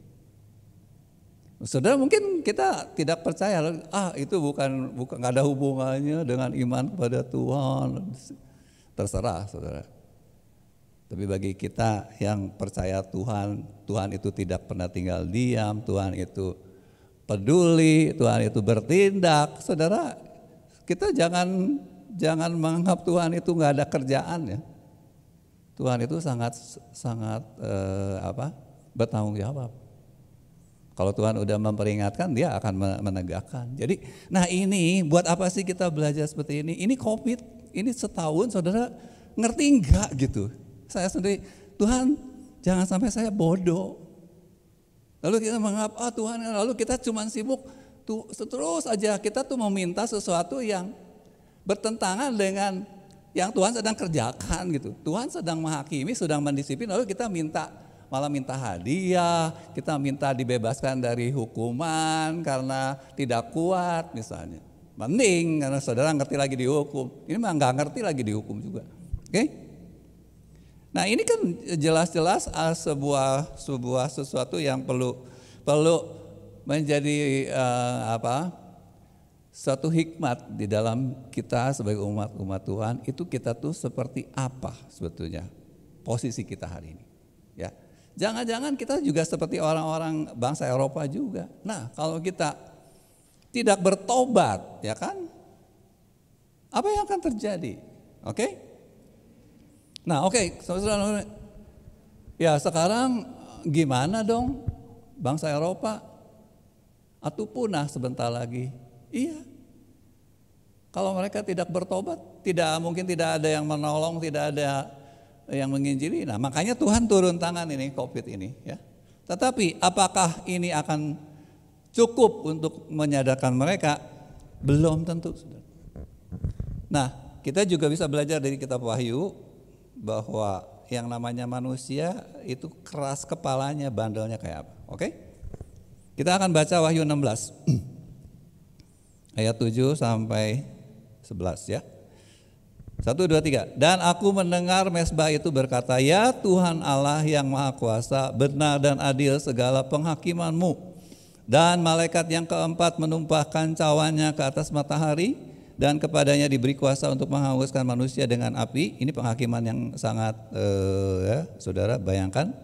Saudara mungkin kita tidak percaya, itu bukan nggak ada hubungannya dengan iman kepada Tuhan. Terserah saudara. Tapi bagi kita yang percaya Tuhan, Tuhan itu tidak pernah tinggal diam, Tuhan itu peduli, Tuhan itu bertindak. Saudara, kita jangan menganggap Tuhan itu nggak ada kerjaan ya. Tuhan itu sangat bertanggung jawab. Kalau Tuhan udah memperingatkan, Dia akan menegakkan. Jadi, nah ini buat apa sih kita belajar seperti ini? Ini COVID, ini setahun, saudara ngerti enggak gitu? Saya sendiri, Tuhan jangan sampai saya bodoh. Lalu kita menganggap, Tuhan, lalu kita cuma sibuk, terus aja kita tuh meminta sesuatu yang bertentangan dengan yang Tuhan sedang kerjakan gitu. Tuhan sedang menghakimi, sedang mendisiplin, lalu kita malah minta hadiah, kita minta dibebaskan dari hukuman karena tidak kuat misalnya. Mending karena saudara ngerti lagi dihukum. Ini mah nggak ngerti lagi dihukum juga. Oke? Nah ini kan jelas-jelas sebuah sesuatu yang perlu menjadi suatu hikmat di dalam kita sebagai umat Tuhan. Itu kita tuh seperti apa sebetulnya posisi kita hari ini, ya. Jangan-jangan kita juga seperti orang-orang bangsa Eropa juga. Nah, kalau kita tidak bertobat, ya kan? Apa yang akan terjadi? Oke? Nah, oke, saudara. Ya, sekarang gimana dong bangsa Eropa? Atau punah sebentar lagi? Iya. Kalau mereka tidak bertobat, mungkin tidak ada yang menolong, tidak ada yang menginjili. Nah, makanya Tuhan turun tangan ini COVID ini ya. Tetapi apakah ini akan cukup untuk menyadarkan mereka? Belum tentu. Nah, kita juga bisa belajar dari kitab Wahyu bahwa yang namanya manusia itu keras kepalanya, bandelnya kayak apa. Oke? Kita akan baca Wahyu 16 ayat 7 sampai 11 ya. 1, 2, 3. Dan aku mendengar mezbah itu berkata, ya Tuhan Allah yang Maha Kuasa, benar dan adil segala penghakiman-Mu. Dan malaikat yang keempat menumpahkan cawannya ke atas matahari, dan kepadanya diberi kuasa untuk menghanguskan manusia dengan api. Ini penghakiman yang sangat ya, saudara bayangkan,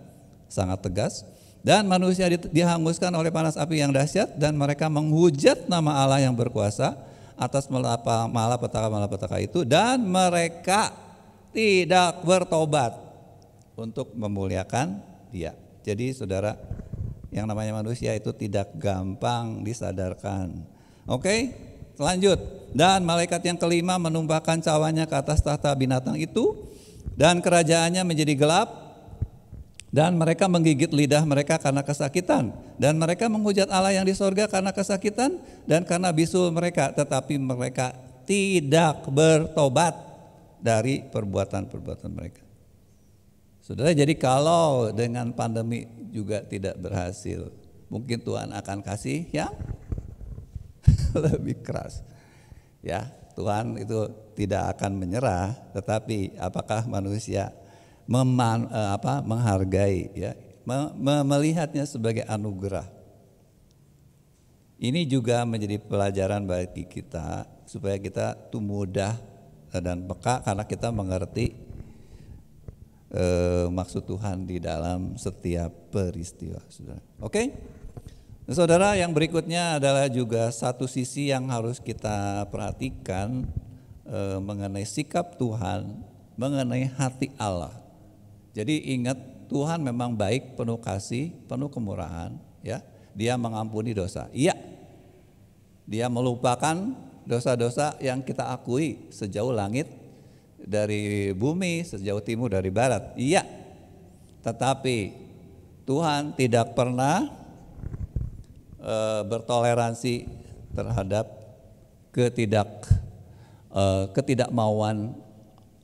sangat tegas. Dan manusia dihanguskan oleh panas api yang dahsyat, dan mereka menghujat nama Allah yang berkuasa atas malapetaka itu, dan mereka tidak bertobat untuk memuliakan Dia. Jadi saudara, yang namanya manusia itu tidak gampang disadarkan. Oke, lanjut. Dan malaikat yang kelima menumpahkan cawannya ke atas tahta binatang itu, dan kerajaannya menjadi gelap, dan mereka menggigit lidah mereka karena kesakitan, dan mereka menghujat Allah yang di sorga karena kesakitan dan karena bisul mereka, tetapi mereka tidak bertobat dari perbuatan-perbuatan mereka. Saudara, jadi kalau dengan pandemi juga tidak berhasil, mungkin Tuhan akan kasih yang lebih keras. Ya, Tuhan itu tidak akan menyerah, tetapi apakah manusia menghargai ya, melihatnya sebagai anugerah. Ini juga menjadi pelajaran bagi kita supaya kita tuh mudah dan peka karena kita mengerti maksud Tuhan di dalam setiap peristiwa, saudara. Oke? Nah, saudara, yang berikutnya adalah juga satu sisi yang harus kita perhatikan mengenai sikap Tuhan, mengenai hati Allah. Jadi ingat, Tuhan memang baik, penuh kasih, penuh kemurahan, ya. Dia mengampuni dosa. Iya. Dia melupakan dosa-dosa yang kita akui sejauh langit dari bumi, sejauh timur dari barat. Iya. Tetapi Tuhan tidak pernah bertoleransi terhadap ketidakmauan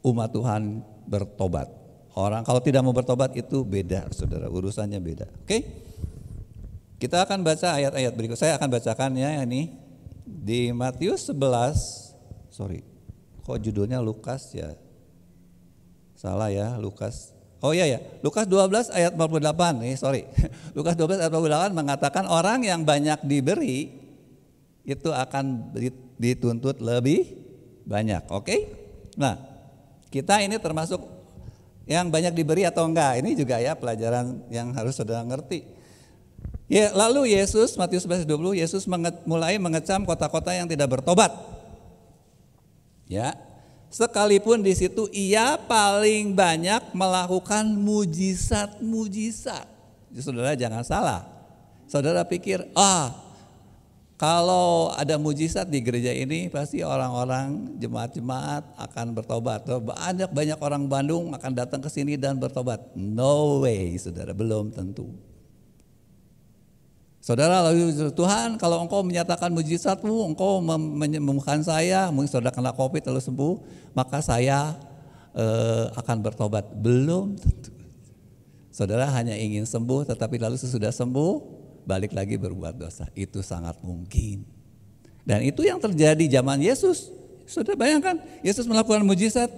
umat Tuhan bertobat. Orang kalau tidak mau bertobat itu beda, saudara, urusannya beda. Oke? Kita akan baca ayat-ayat berikut. Saya akan bacakannya ini di Matius 11. Sorry, kok judulnya Lukas ya? Salah ya, Lukas. Oh iya ya, Lukas 12 ayat 48. Lukas 12 ayat 48 mengatakan orang yang banyak diberi itu akan dituntut lebih banyak. Oke? Nah, kita ini termasuk yang banyak diberi atau enggak? Ini juga ya pelajaran yang harus saudara ngerti. Ya, lalu Yesus, Matius 11:20, Yesus mulai mengecam kota-kota yang tidak bertobat. Ya, sekalipun di situ ia paling banyak melakukan mujizat-mujizat. Saudara jangan salah. Saudara pikir, kalau ada mujizat di gereja ini pasti orang-orang jemaat-jemaat akan bertobat. Banyak orang Bandung akan datang ke sini dan bertobat. No way, saudara, belum tentu. Saudara, lalu Tuhan, kalau engkau menyatakan mujizatmu, engkau menyembuhkan saya, mungkin saudara kena COVID lalu sembuh, maka saya akan bertobat. Belum tentu. Saudara hanya ingin sembuh, tetapi lalu sesudah sembuh balik lagi berbuat dosa. Itu sangat mungkin. Dan itu yang terjadi zaman Yesus. Saudara bayangkan, Yesus melakukan mujizat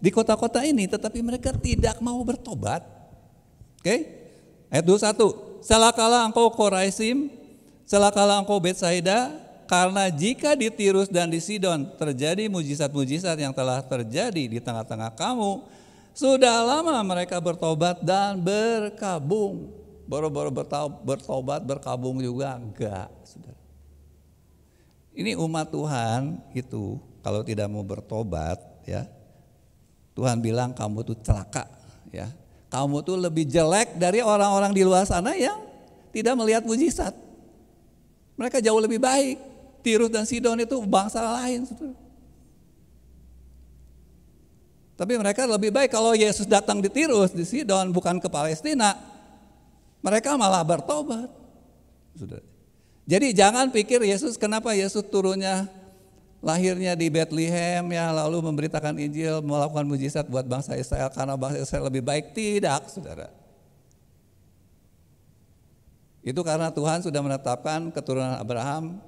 di kota-kota ini, tetapi mereka tidak mau bertobat. Oke? Ayat 21. Celakalah engkau Koraisim, celakalah engkau Betsaida, karena jika di Tirus dan di Sidon terjadi mujizat-mujizat yang telah terjadi di tengah-tengah kamu, sudah lama mereka bertobat dan berkabung. Baru-baru bertobat, berkabung juga enggak, saudara. Ini umat Tuhan itu kalau tidak mau bertobat, ya, Tuhan bilang kamu tuh celaka, ya. Kamu tuh lebih jelek dari orang-orang di luar sana yang tidak melihat mujizat. Mereka jauh lebih baik. Tirus dan Sidon itu bangsa lain, saudara. Tapi mereka lebih baik kalau Yesus datang di Tirus, di Sidon, bukan ke Palestina. Mereka malah bertobat. Jadi jangan pikir Yesus, kenapa Yesus turunnya, lahirnya di Bethlehem ya, lalu memberitakan Injil, melakukan mujizat buat bangsa Israel karena bangsa Israel lebih baik. Tidak, saudara. Itu karena Tuhan sudah menetapkan keturunan Abraham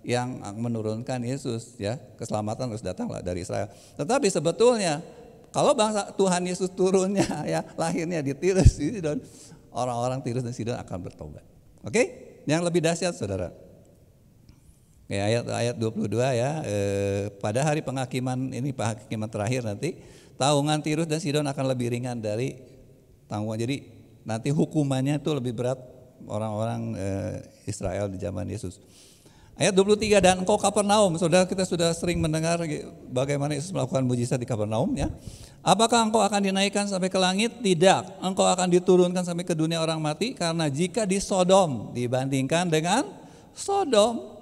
yang menurunkan Yesus, ya, keselamatan harus datanglah dari Israel. Tetapi sebetulnya kalau bangsa Tuhan Yesus turunnya ya, lahirnya di Tirus, di Sidon, orang-orang Tirus dan Sidon akan bertobat. Oke? Yang lebih dahsyat, saudara. Ayat 22 ya, pada hari penghakiman ini, penghakiman terakhir nanti, tanggungan Tirus dan Sidon akan lebih ringan dari tanggungan. Jadi nanti hukumannya itu lebih berat orang-orang Israel di zaman Yesus. Ayat 23, dan engkau Kapernaum, saudara, kita sudah sering mendengar bagaimana Yesus melakukan mujizat di Kapernaum ya. Apakah engkau akan dinaikkan sampai ke langit? Tidak, engkau akan diturunkan sampai ke dunia orang mati, karena jika di Sodom dibandingkan dengan Sodom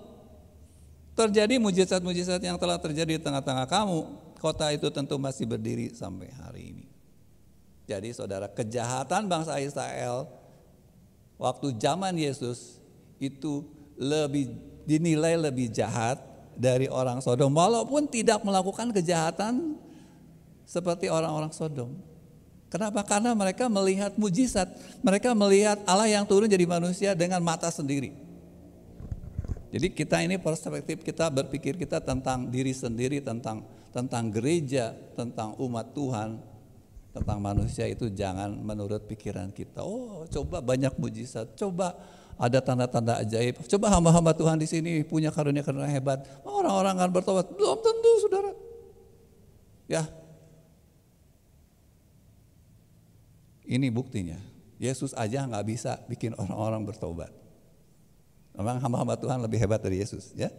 terjadi mujizat-mujizat yang telah terjadi di tengah-tengah kamu, kota itu tentu masih berdiri sampai hari ini. Jadi saudara, kejahatan bangsa Israel waktu zaman Yesus itu dinilai lebih jahat dari orang Sodom, walaupun tidak melakukan kejahatan seperti orang-orang Sodom. Kenapa? Karena mereka melihat mujizat, mereka melihat Allah yang turun jadi manusia dengan mata sendiri. Jadi kita ini perspektif kita, berpikir kita tentang diri sendiri, tentang gereja, tentang umat Tuhan, tentang manusia itu jangan menurut pikiran kita. Oh, coba banyak mujizat, coba ada tanda-tanda ajaib, coba hamba-hamba Tuhan di sini punya karunia-karunia hebat, orang-orang akan bertobat. Belum tentu, saudara. Ya, ini buktinya. Yesus aja nggak bisa bikin orang-orang bertobat. Memang hamba-hamba Tuhan lebih hebat dari Yesus, ya.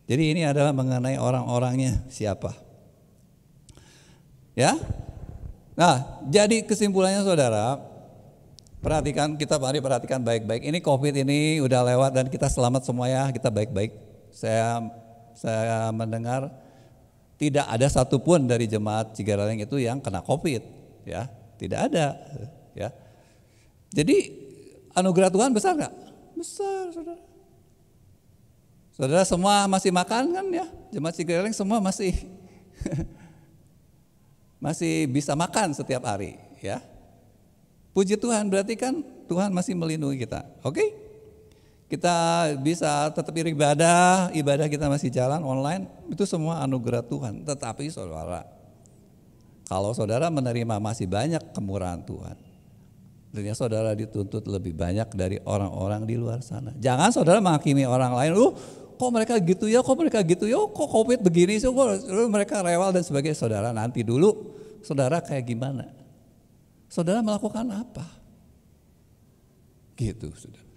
Jadi ini adalah mengenai orang-orangnya siapa. Ya. Nah, jadi kesimpulannya, saudara, mari perhatikan baik-baik. Ini COVID ini udah lewat dan kita selamat semua ya, kita baik-baik. Saya mendengar tidak ada satupun dari jemaat Cigaraleng itu yang kena COVID, ya, tidak ada, ya. Jadi anugerah Tuhan besar nggak? Besar, saudara. Saudara semua masih makan kan ya, jemaat Cigaraleng semua masih masih bisa makan setiap hari, ya. Puji Tuhan, berarti kan Tuhan masih melindungi kita. Oke? Kita bisa tetap ibadah kita masih jalan online, itu semua anugerah Tuhan. Tetapi saudara, kalau saudara menerima masih banyak kemurahan Tuhan, tentunya saudara dituntut lebih banyak dari orang-orang di luar sana. Jangan saudara menghakimi orang lain, kok mereka gitu ya, kok COVID begini sih, kok mereka rewel dan sebagainya. Saudara, nanti dulu saudara kayak gimana? Saudara melakukan apa? Gitu, saudara.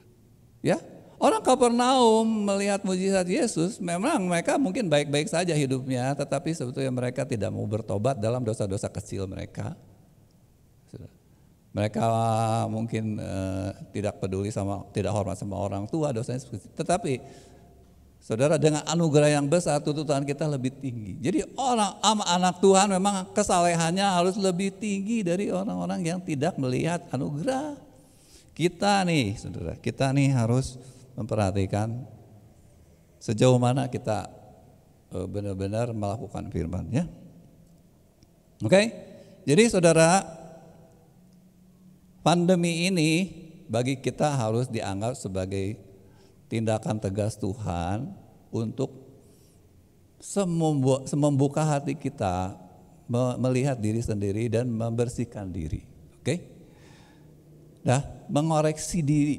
Ya, orang Kapernaum melihat mujizat Yesus, memang mereka mungkin baik-baik saja hidupnya, tetapi sebetulnya mereka tidak mau bertobat dalam dosa-dosa kecil mereka. Mereka mungkin tidak peduli tidak hormat sama orang tua, dosanya seperti itu. Tetapi saudara, dengan anugerah yang besar, tuntutan kita lebih tinggi. Jadi anak Tuhan memang kesalehannya harus lebih tinggi dari orang-orang yang tidak melihat anugerah. Kita nih, saudara, kita nih harus memperhatikan sejauh mana kita benar-benar melakukan firman, ya. Oke? Jadi saudara, pandemi ini bagi kita harus dianggap sebagai tindakan tegas Tuhan untuk membuka hati kita, melihat diri sendiri dan membersihkan diri. Oke? Nah, mengoreksi diri.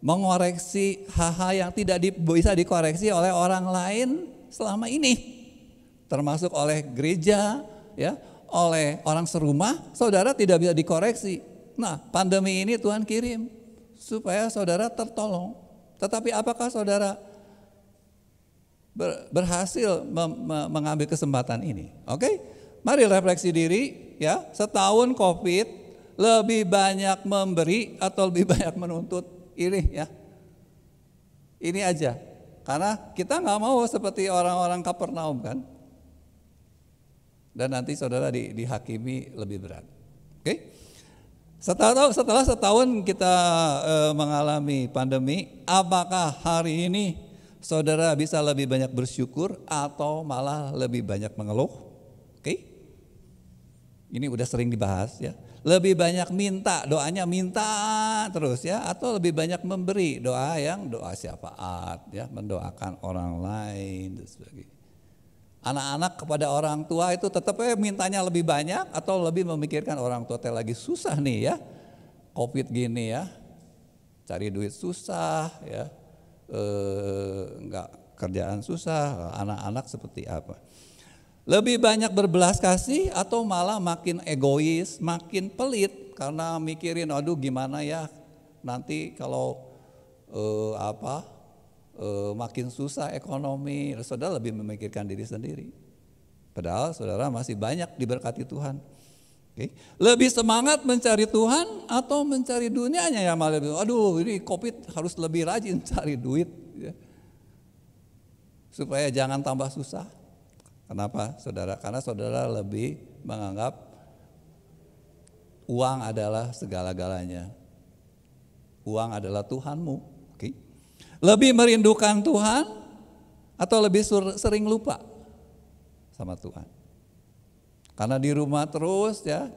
Mengoreksi hal-hal yang tidak bisa dikoreksi oleh orang lain selama ini. Termasuk oleh gereja, ya, oleh orang serumah, saudara tidak bisa dikoreksi. Nah, pandemi ini Tuhan kirim supaya saudara tertolong. Tetapi apakah saudara berhasil mengambil kesempatan ini? Oke? Mari refleksi diri, ya. Setahun COVID, lebih banyak memberi atau lebih banyak menuntut? Ini, ya. Ini aja. Karena kita nggak mau seperti orang-orang Kapernaum, kan? dan nanti saudara dihakimi lebih berat. Oke? Setelah setahun kita mengalami pandemi, apakah hari ini saudara bisa lebih banyak bersyukur atau malah lebih banyak mengeluh? Oke? Ini udah sering dibahas ya. Lebih banyak minta, doanya minta terus ya, atau lebih banyak memberi, doa syafaat ya, mendoakan orang lain dan sebagainya. Anak-anak kepada orang tua itu tetap mintanya lebih banyak atau lebih memikirkan orang tua lagi susah nih ya, COVID gini ya, cari duit susah ya, enggak kerjaan susah, anak-anak seperti apa? Lebih banyak berbelas kasih atau malah makin egois, makin pelit karena mikirin aduh gimana ya nanti kalau makin susah ekonomi, saudara lebih memikirkan diri sendiri. Padahal saudara masih banyak diberkati Tuhan. Okay. Lebih semangat mencari Tuhan atau mencari dunianya ya malah aduh ini COVID harus lebih rajin cari duit ya. Supaya jangan tambah susah. Kenapa saudara? Karena saudara lebih menganggap uang adalah segala-galanya. Uang adalah Tuhanmu. Okay. Lebih merindukan Tuhan atau lebih sering lupa sama Tuhan? Karena di rumah terus ya,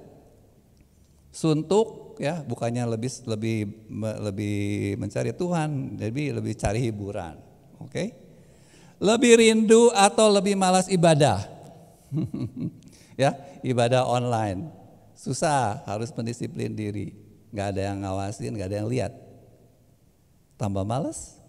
suntuk ya, bukannya lebih mencari Tuhan, lebih cari hiburan. Oke? Lebih rindu atau lebih malas ibadah? Ya, ibadah online. Susah, harus mendisiplin diri. Gak ada yang ngawasin, gak ada yang lihat. Tambah malas?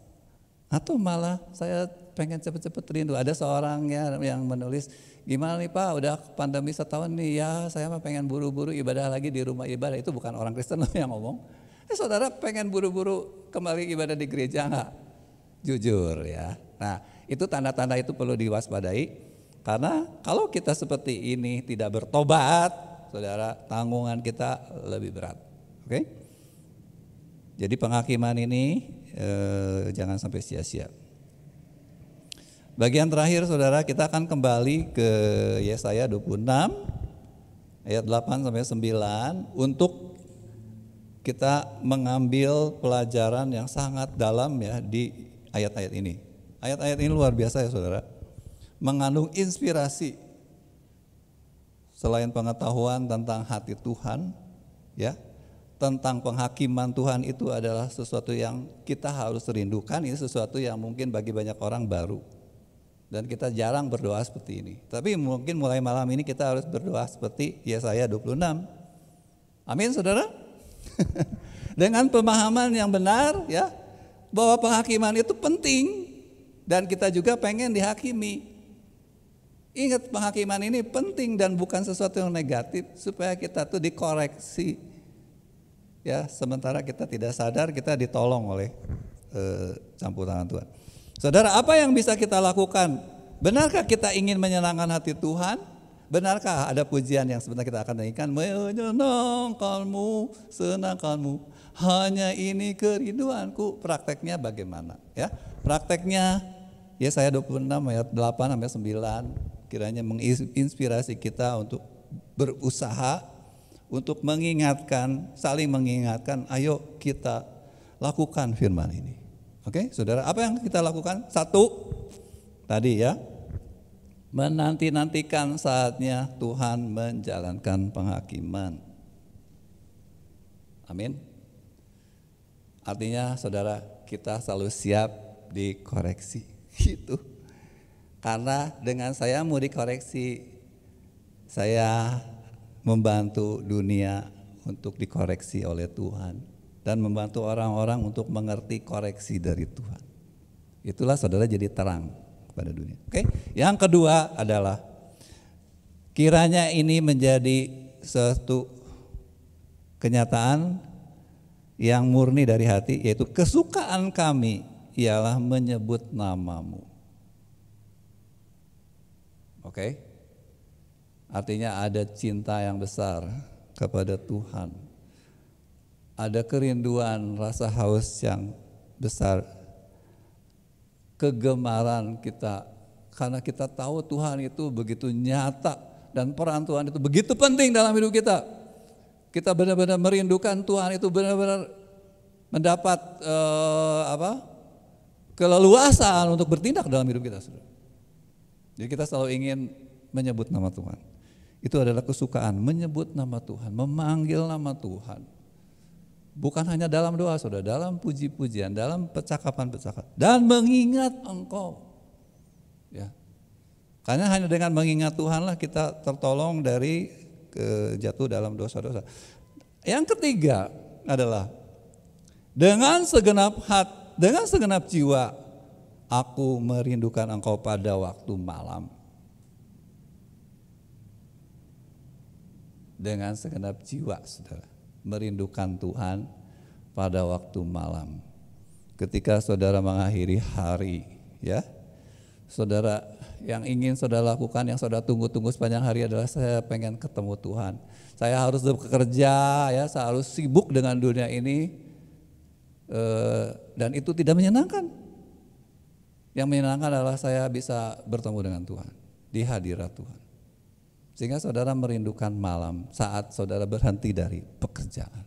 Atau malah saya pengen cepet-cepet rindu. Ada seorang yang menulis, gimana nih Pak, udah pandemi setahun nih, ya saya mah pengen buru-buru ibadah lagi di rumah ibadah. Itu bukan orang Kristen loh yang ngomong. Saudara pengen buru-buru kembali ibadah di gereja enggak? Jujur ya. Nah itu tanda-tanda itu perlu diwaspadai. Karena kalau kita seperti ini tidak bertobat, saudara, tanggungan kita lebih berat. Oke? Jadi penghakiman ini jangan sampai sia-sia. Bagian terakhir saudara, kita akan kembali ke Yesaya 26 ayat 8 sampai 9 untuk kita mengambil pelajaran yang sangat dalam ya di ayat-ayat ini. Ayat-ayat ini luar biasa ya saudara. Mengandung inspirasi selain pengetahuan tentang hati Tuhan ya. Tentang penghakiman Tuhan itu adalah sesuatu yang kita harus rindukan. Ini sesuatu yang mungkin bagi banyak orang baru. Dan kita jarang berdoa seperti ini. Tapi mungkin mulai malam ini kita harus berdoa seperti Yesaya 26. Amin saudara. Dengan pemahaman yang benar ya, bahwa penghakiman itu penting. Dan kita juga pengen dihakimi. Ingat penghakiman ini penting dan bukan sesuatu yang negatif. Supaya kita tuh dikoreksi. Ya, sementara kita tidak sadar kita ditolong oleh campur tangan Tuhan. Saudara, apa yang bisa kita lakukan? Benarkah kita ingin menyenangkan hati Tuhan? Benarkah ada pujian yang sebentar kita akan nyanyikan? Menyenangkanmu, senangkanmu, hanya ini kerinduanku. Prakteknya bagaimana? Ya, prakteknya Yesaya 26 ayat 8 sampai 9 kiranya menginspirasi kita untuk berusaha, untuk mengingatkan, saling mengingatkan, ayo kita lakukan firman ini. Oke, saudara, apa yang kita lakukan? Satu, tadi ya, menanti-nantikan saatnya Tuhan menjalankan penghakiman. Amin. Artinya saudara, kita selalu siap dikoreksi. Gitu. Karena dengan saya mau dikoreksi, saya membantu dunia untuk dikoreksi oleh Tuhan dan membantu orang-orang untuk mengerti koreksi dari Tuhan. Itulah saudara jadi terang kepada dunia. Oke. Yang kedua adalah kiranya ini menjadi suatu kenyataan yang murni dari hati, yaitu kesukaan kami ialah menyebut namamu. Oke. Artinya ada cinta yang besar kepada Tuhan. Ada kerinduan, rasa haus yang besar. Kegemaran kita karena kita tahu Tuhan itu begitu nyata dan peran Tuhan itu begitu penting dalam hidup kita. Kita benar-benar merindukan Tuhan itu benar-benar mendapat keleluasaan untuk bertindak dalam hidup kita, saudara. Jadi kita selalu ingin menyebut nama Tuhan. Itu adalah kesukaan, menyebut nama Tuhan, memanggil nama Tuhan. Bukan hanya dalam doa, saudara, dalam puji-pujian, dalam percakapan-percakapan, dan mengingat Engkau. Ya. Karena hanya dengan mengingat Tuhanlah kita tertolong dari jatuh dalam dosa-dosa. Yang ketiga adalah dengan segenap jiwa aku merindukan Engkau pada waktu malam. Dengan segenap jiwa, saudara, merindukan Tuhan pada waktu malam. Ketika saudara mengakhiri hari, ya, saudara, yang ingin saudara lakukan, yang saudara tunggu-tunggu sepanjang hari adalah saya pengen ketemu Tuhan. Saya harus bekerja, ya, saya harus sibuk dengan dunia ini, dan itu tidak menyenangkan. Yang menyenangkan adalah saya bisa bertemu dengan Tuhan, di hadirat Tuhan. Sehingga saudara merindukan malam saat saudara berhenti dari pekerjaan.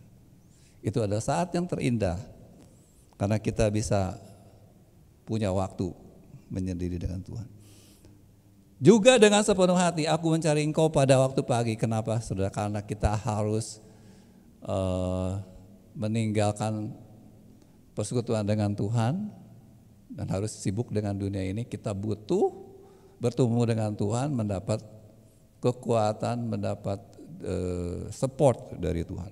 Itu adalah saat yang terindah, karena kita bisa punya waktu menyendiri dengan Tuhan. Juga dengan sepenuh hati aku mencari Engkau pada waktu pagi. Kenapa, saudara? Karena kita harus meninggalkan persekutuan dengan Tuhan dan harus sibuk dengan dunia ini. Kita butuh bertemu dengan Tuhan, mendapat kekuatan, mendapat support dari Tuhan.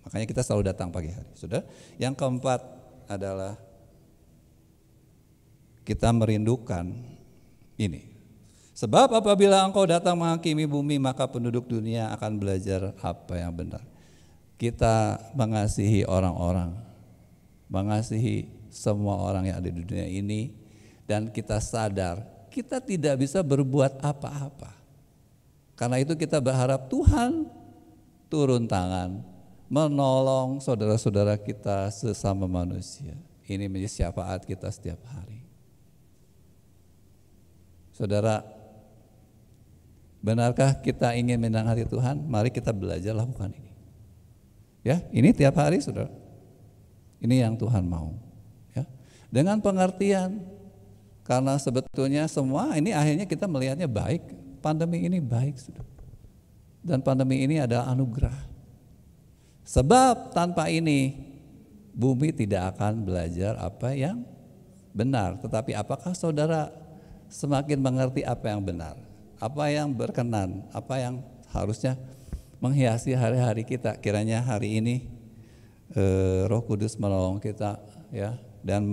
Makanya kita selalu datang pagi hari, saudara. Yang keempat adalah kita merindukan ini. Sebab apabila Engkau datang menghakimi bumi, maka penduduk dunia akan belajar apa yang benar. Kita mengasihi orang-orang, mengasihi semua orang yang ada di dunia ini, dan kita sadar kita tidak bisa berbuat apa-apa. Karena itu kita berharap Tuhan turun tangan, menolong saudara-saudara kita sesama manusia. Ini menjadi syafaat kita setiap hari. Saudara, benarkah kita ingin menang hati Tuhan? Mari kita belajar lakukan ini. Ya, ini tiap hari, saudara. Ini yang Tuhan mau. Ya, dengan pengertian, karena sebetulnya semua ini akhirnya kita melihatnya baik. Pandemi ini baik, saudara. Dan pandemi ini adalah anugerah. Sebab tanpa ini bumi tidak akan belajar apa yang benar. Tetapi apakah saudara semakin mengerti apa yang benar? Apa yang berkenan, apa yang harusnya menghiasi hari-hari kita. Kiranya hari ini Roh Kudus menolong kita, ya, dan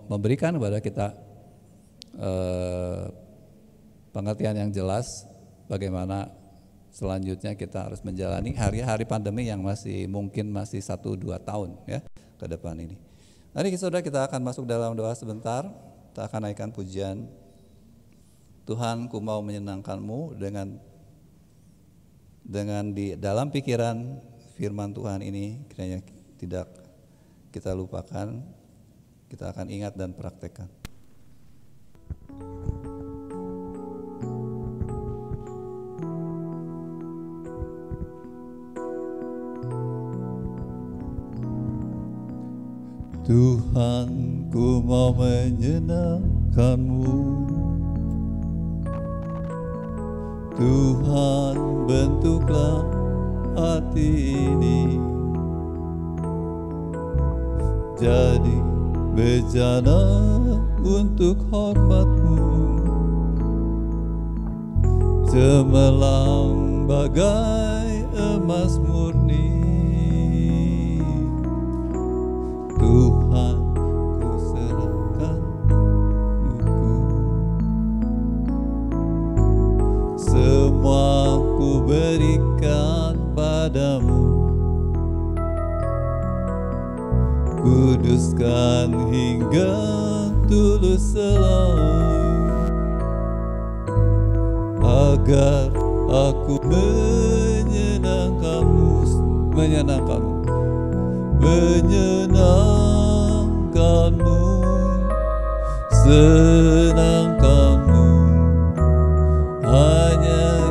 memberikan kepada kita pengertian yang jelas bagaimana selanjutnya kita harus menjalani hari-hari pandemi yang mungkin masih 1-2 tahun, ya, ke depan ini. Mari saudara, kita akan masuk dalam doa sebentar. Kita akan naikkan pujian. Tuhan, ku mau menyenangkanmu dengan di dalam pikiran firman Tuhan ini, kiranya tidak kita lupakan, kita akan ingat dan praktekkan. Tuhan, ku mau menyenangkanmu. Tuhan, bentuklah hati ini jadi bejana untuk hormat-Mu, cemerlang bagai emas murni. Tuhan, ku serahkan hidupku, semua ku berikan padamu. Kuduskan hingga tulus selalu, agar aku menyenangkanmu, senangkanmu, hanya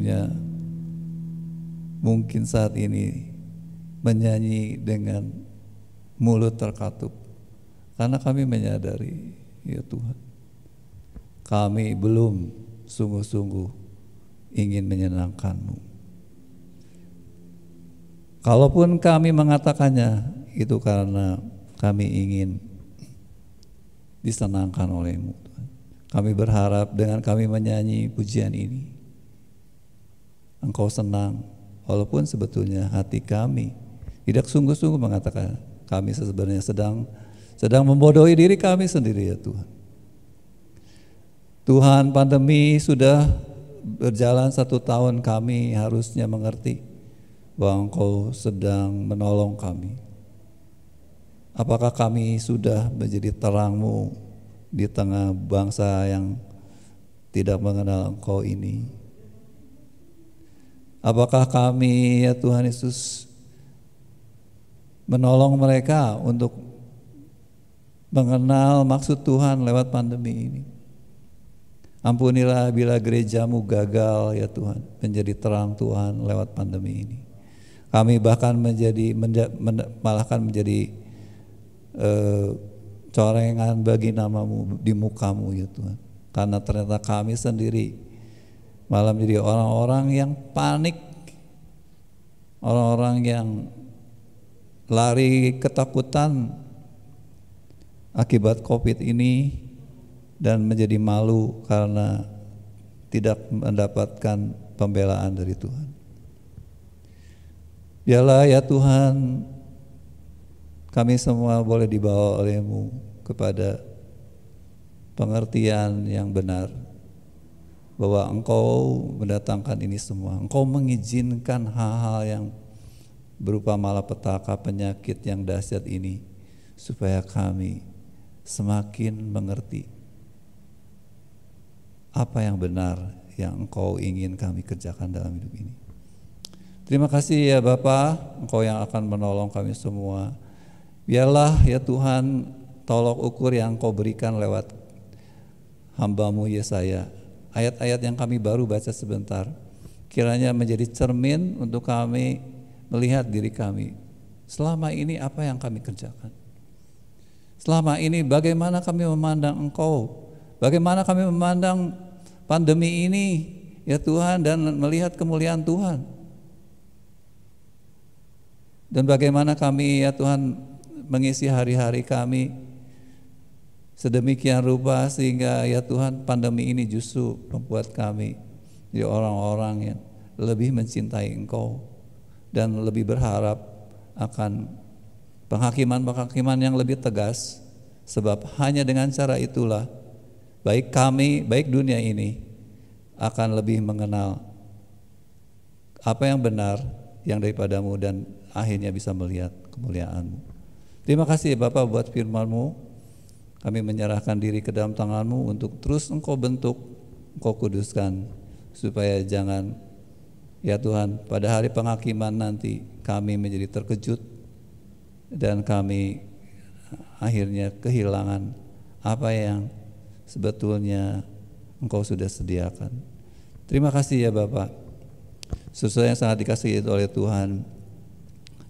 sebetulnya mungkin saat ini menyanyi dengan mulut terkatup, karena kami menyadari, ya Tuhan, kami belum sungguh-sungguh ingin menyenangkan-Mu. Kalaupun kami mengatakannya, itu karena kami ingin disenangkan oleh-Mu, Tuhan. Kami berharap dengan kami menyanyi pujian ini, Engkau senang, walaupun sebetulnya hati kami tidak sungguh-sungguh mengatakan, kami sebenarnya sedang membodohi diri kami sendiri, ya Tuhan. Tuhan, pandemi sudah berjalan 1 tahun, kami harusnya mengerti bahwa Engkau sedang menolong kami. Apakah kami sudah menjadi terang-Mu di tengah bangsa yang tidak mengenal Engkau ini? Apakah kami, ya Tuhan Yesus, menolong mereka untuk mengenal maksud Tuhan lewat pandemi ini? Ampunilah bila gereja-Mu gagal, ya Tuhan, menjadi terang Tuhan lewat pandemi ini. Kami bahkan malahkan menjadi corengan bagi nama-Mu di muka-Mu, ya Tuhan. Karena ternyata kami sendiri malah menjadi orang-orang yang panik, orang-orang yang lari ketakutan akibat COVID ini dan menjadi malu karena tidak mendapatkan pembelaan dari Tuhan. Biarlah, ya Tuhan, kami semua boleh dibawa oleh-Mu kepada pengertian yang benar bahwa Engkau mendatangkan ini semua. Engkau mengizinkan hal-hal yang berupa malapetaka, penyakit yang dahsyat ini supaya kami semakin mengerti apa yang benar yang Engkau ingin kami kerjakan dalam hidup ini. Terima kasih, ya Bapa, Engkau yang akan menolong kami semua. Biarlah, ya Tuhan, tolok ukur yang Engkau berikan lewat hamba-Mu Yesaya, ayat-ayat yang kami baru baca sebentar, kiranya menjadi cermin untuk kami melihat diri kami. Selama ini apa yang kami kerjakan? Selama ini bagaimana kami memandang Engkau? Bagaimana kami memandang pandemi ini, ya Tuhan, dan melihat kemuliaan Tuhan? Dan bagaimana kami, ya Tuhan, mengisi hari-hari kami sedemikian rupa sehingga, ya Tuhan, pandemi ini justru membuat kami jadi orang-orang yang lebih mencintai Engkau dan lebih berharap akan penghakiman-penghakiman yang lebih tegas, sebab hanya dengan cara itulah baik kami, baik dunia ini akan lebih mengenal apa yang benar yang daripada-Mu dan akhirnya bisa melihat kemuliaan-Mu. Terima kasih Bapak buat firman-Mu. Kami menyerahkan diri ke dalam tangan-Mu untuk terus Engkau bentuk, Engkau kuduskan, supaya jangan, ya Tuhan, pada hari penghakiman nanti kami menjadi terkejut dan kami akhirnya kehilangan apa yang sebetulnya Engkau sudah sediakan. Terima kasih ya Bapak. Saudara yang sangat dikasihi oleh Tuhan,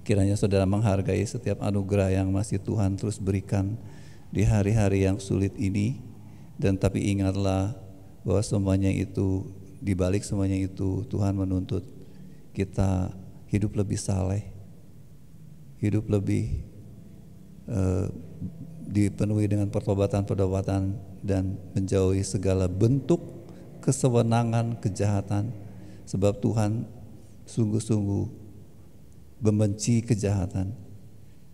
kiranya saudara menghargai setiap anugerah yang masih Tuhan terus berikan di hari-hari yang sulit ini. Dan tapi ingatlah bahwa semuanya itu, di balik semuanya itu, Tuhan menuntut kita hidup lebih saleh, hidup lebih dipenuhi dengan pertobatan-pertobatan dan menjauhi segala bentuk kesewenangan, kejahatan, sebab Tuhan sungguh-sungguh membenci kejahatan.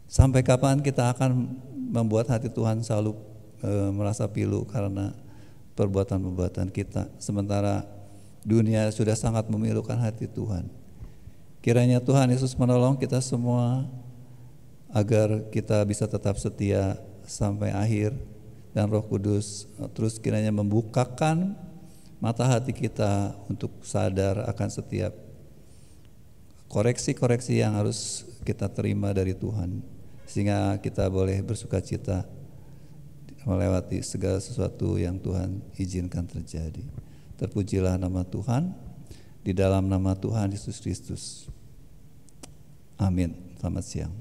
Sampai kapan kita akan membuat hati Tuhan selalu merasa pilu karena perbuatan-perbuatan kita, sementara dunia sudah sangat memilukan hati Tuhan. Kiranya Tuhan Yesus menolong kita semua agar kita bisa tetap setia sampai akhir, dan Roh Kudus terus kiranya membukakan mata hati kita untuk sadar akan setiap koreksi-koreksi yang harus kita terima dari Tuhan, sehingga kita boleh bersukacita melewati segala sesuatu yang Tuhan izinkan terjadi. Terpujilah nama Tuhan. di dalam nama Tuhan Yesus Kristus. Amin. Selamat siang.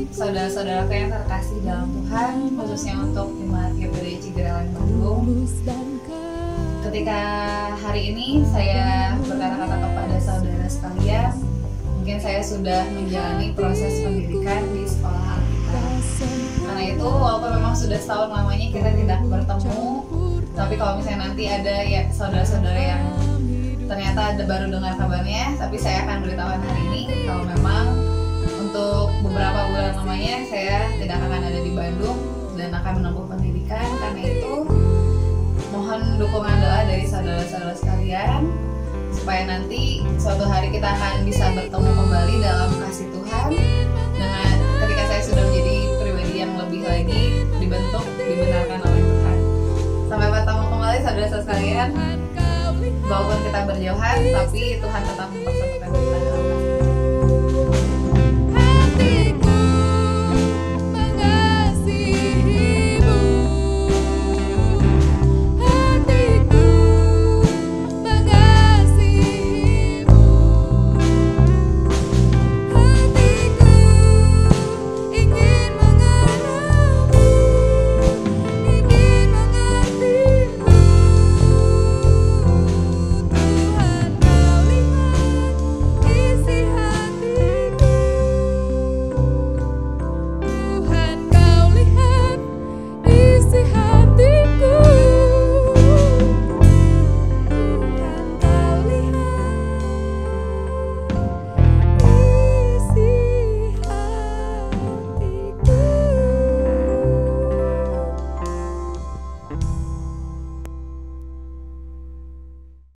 Saudara-saudaraku yang terkasih dalam Tuhan, khususnya untuk Jemaat GPDI Cigeralan Bandung. Ketika hari ini saya berkata-kata kepada saudara sekalian, mungkin saya sudah menjalani proses pendidikan di sekolah Alkitab. Karena itu, walaupun memang sudah setahun lamanya kita tidak bertemu, tapi kalau misalnya nanti ada ya saudara-saudara yang ternyata baru dengar kabarnya, tapi saya akan beritahukan hari ini kalau memang untuk beberapa bulan lamanya saya tidak akan ada di Bandung dan akan menempuh pendidikan. Karena itu mohon dukungan doa dari saudara-saudara sekalian supaya nanti suatu hari kita akan bisa bertemu kembali dalam kasih Tuhan, dengan ketika saya sudah menjadi pribadi yang lebih lagi dibentuk, dibenarkan oleh Tuhan. Sampai bertemu kembali saudara-saudara sekalian, walaupun kita berjauhan tapi Tuhan tetap mempersatukan kita dalam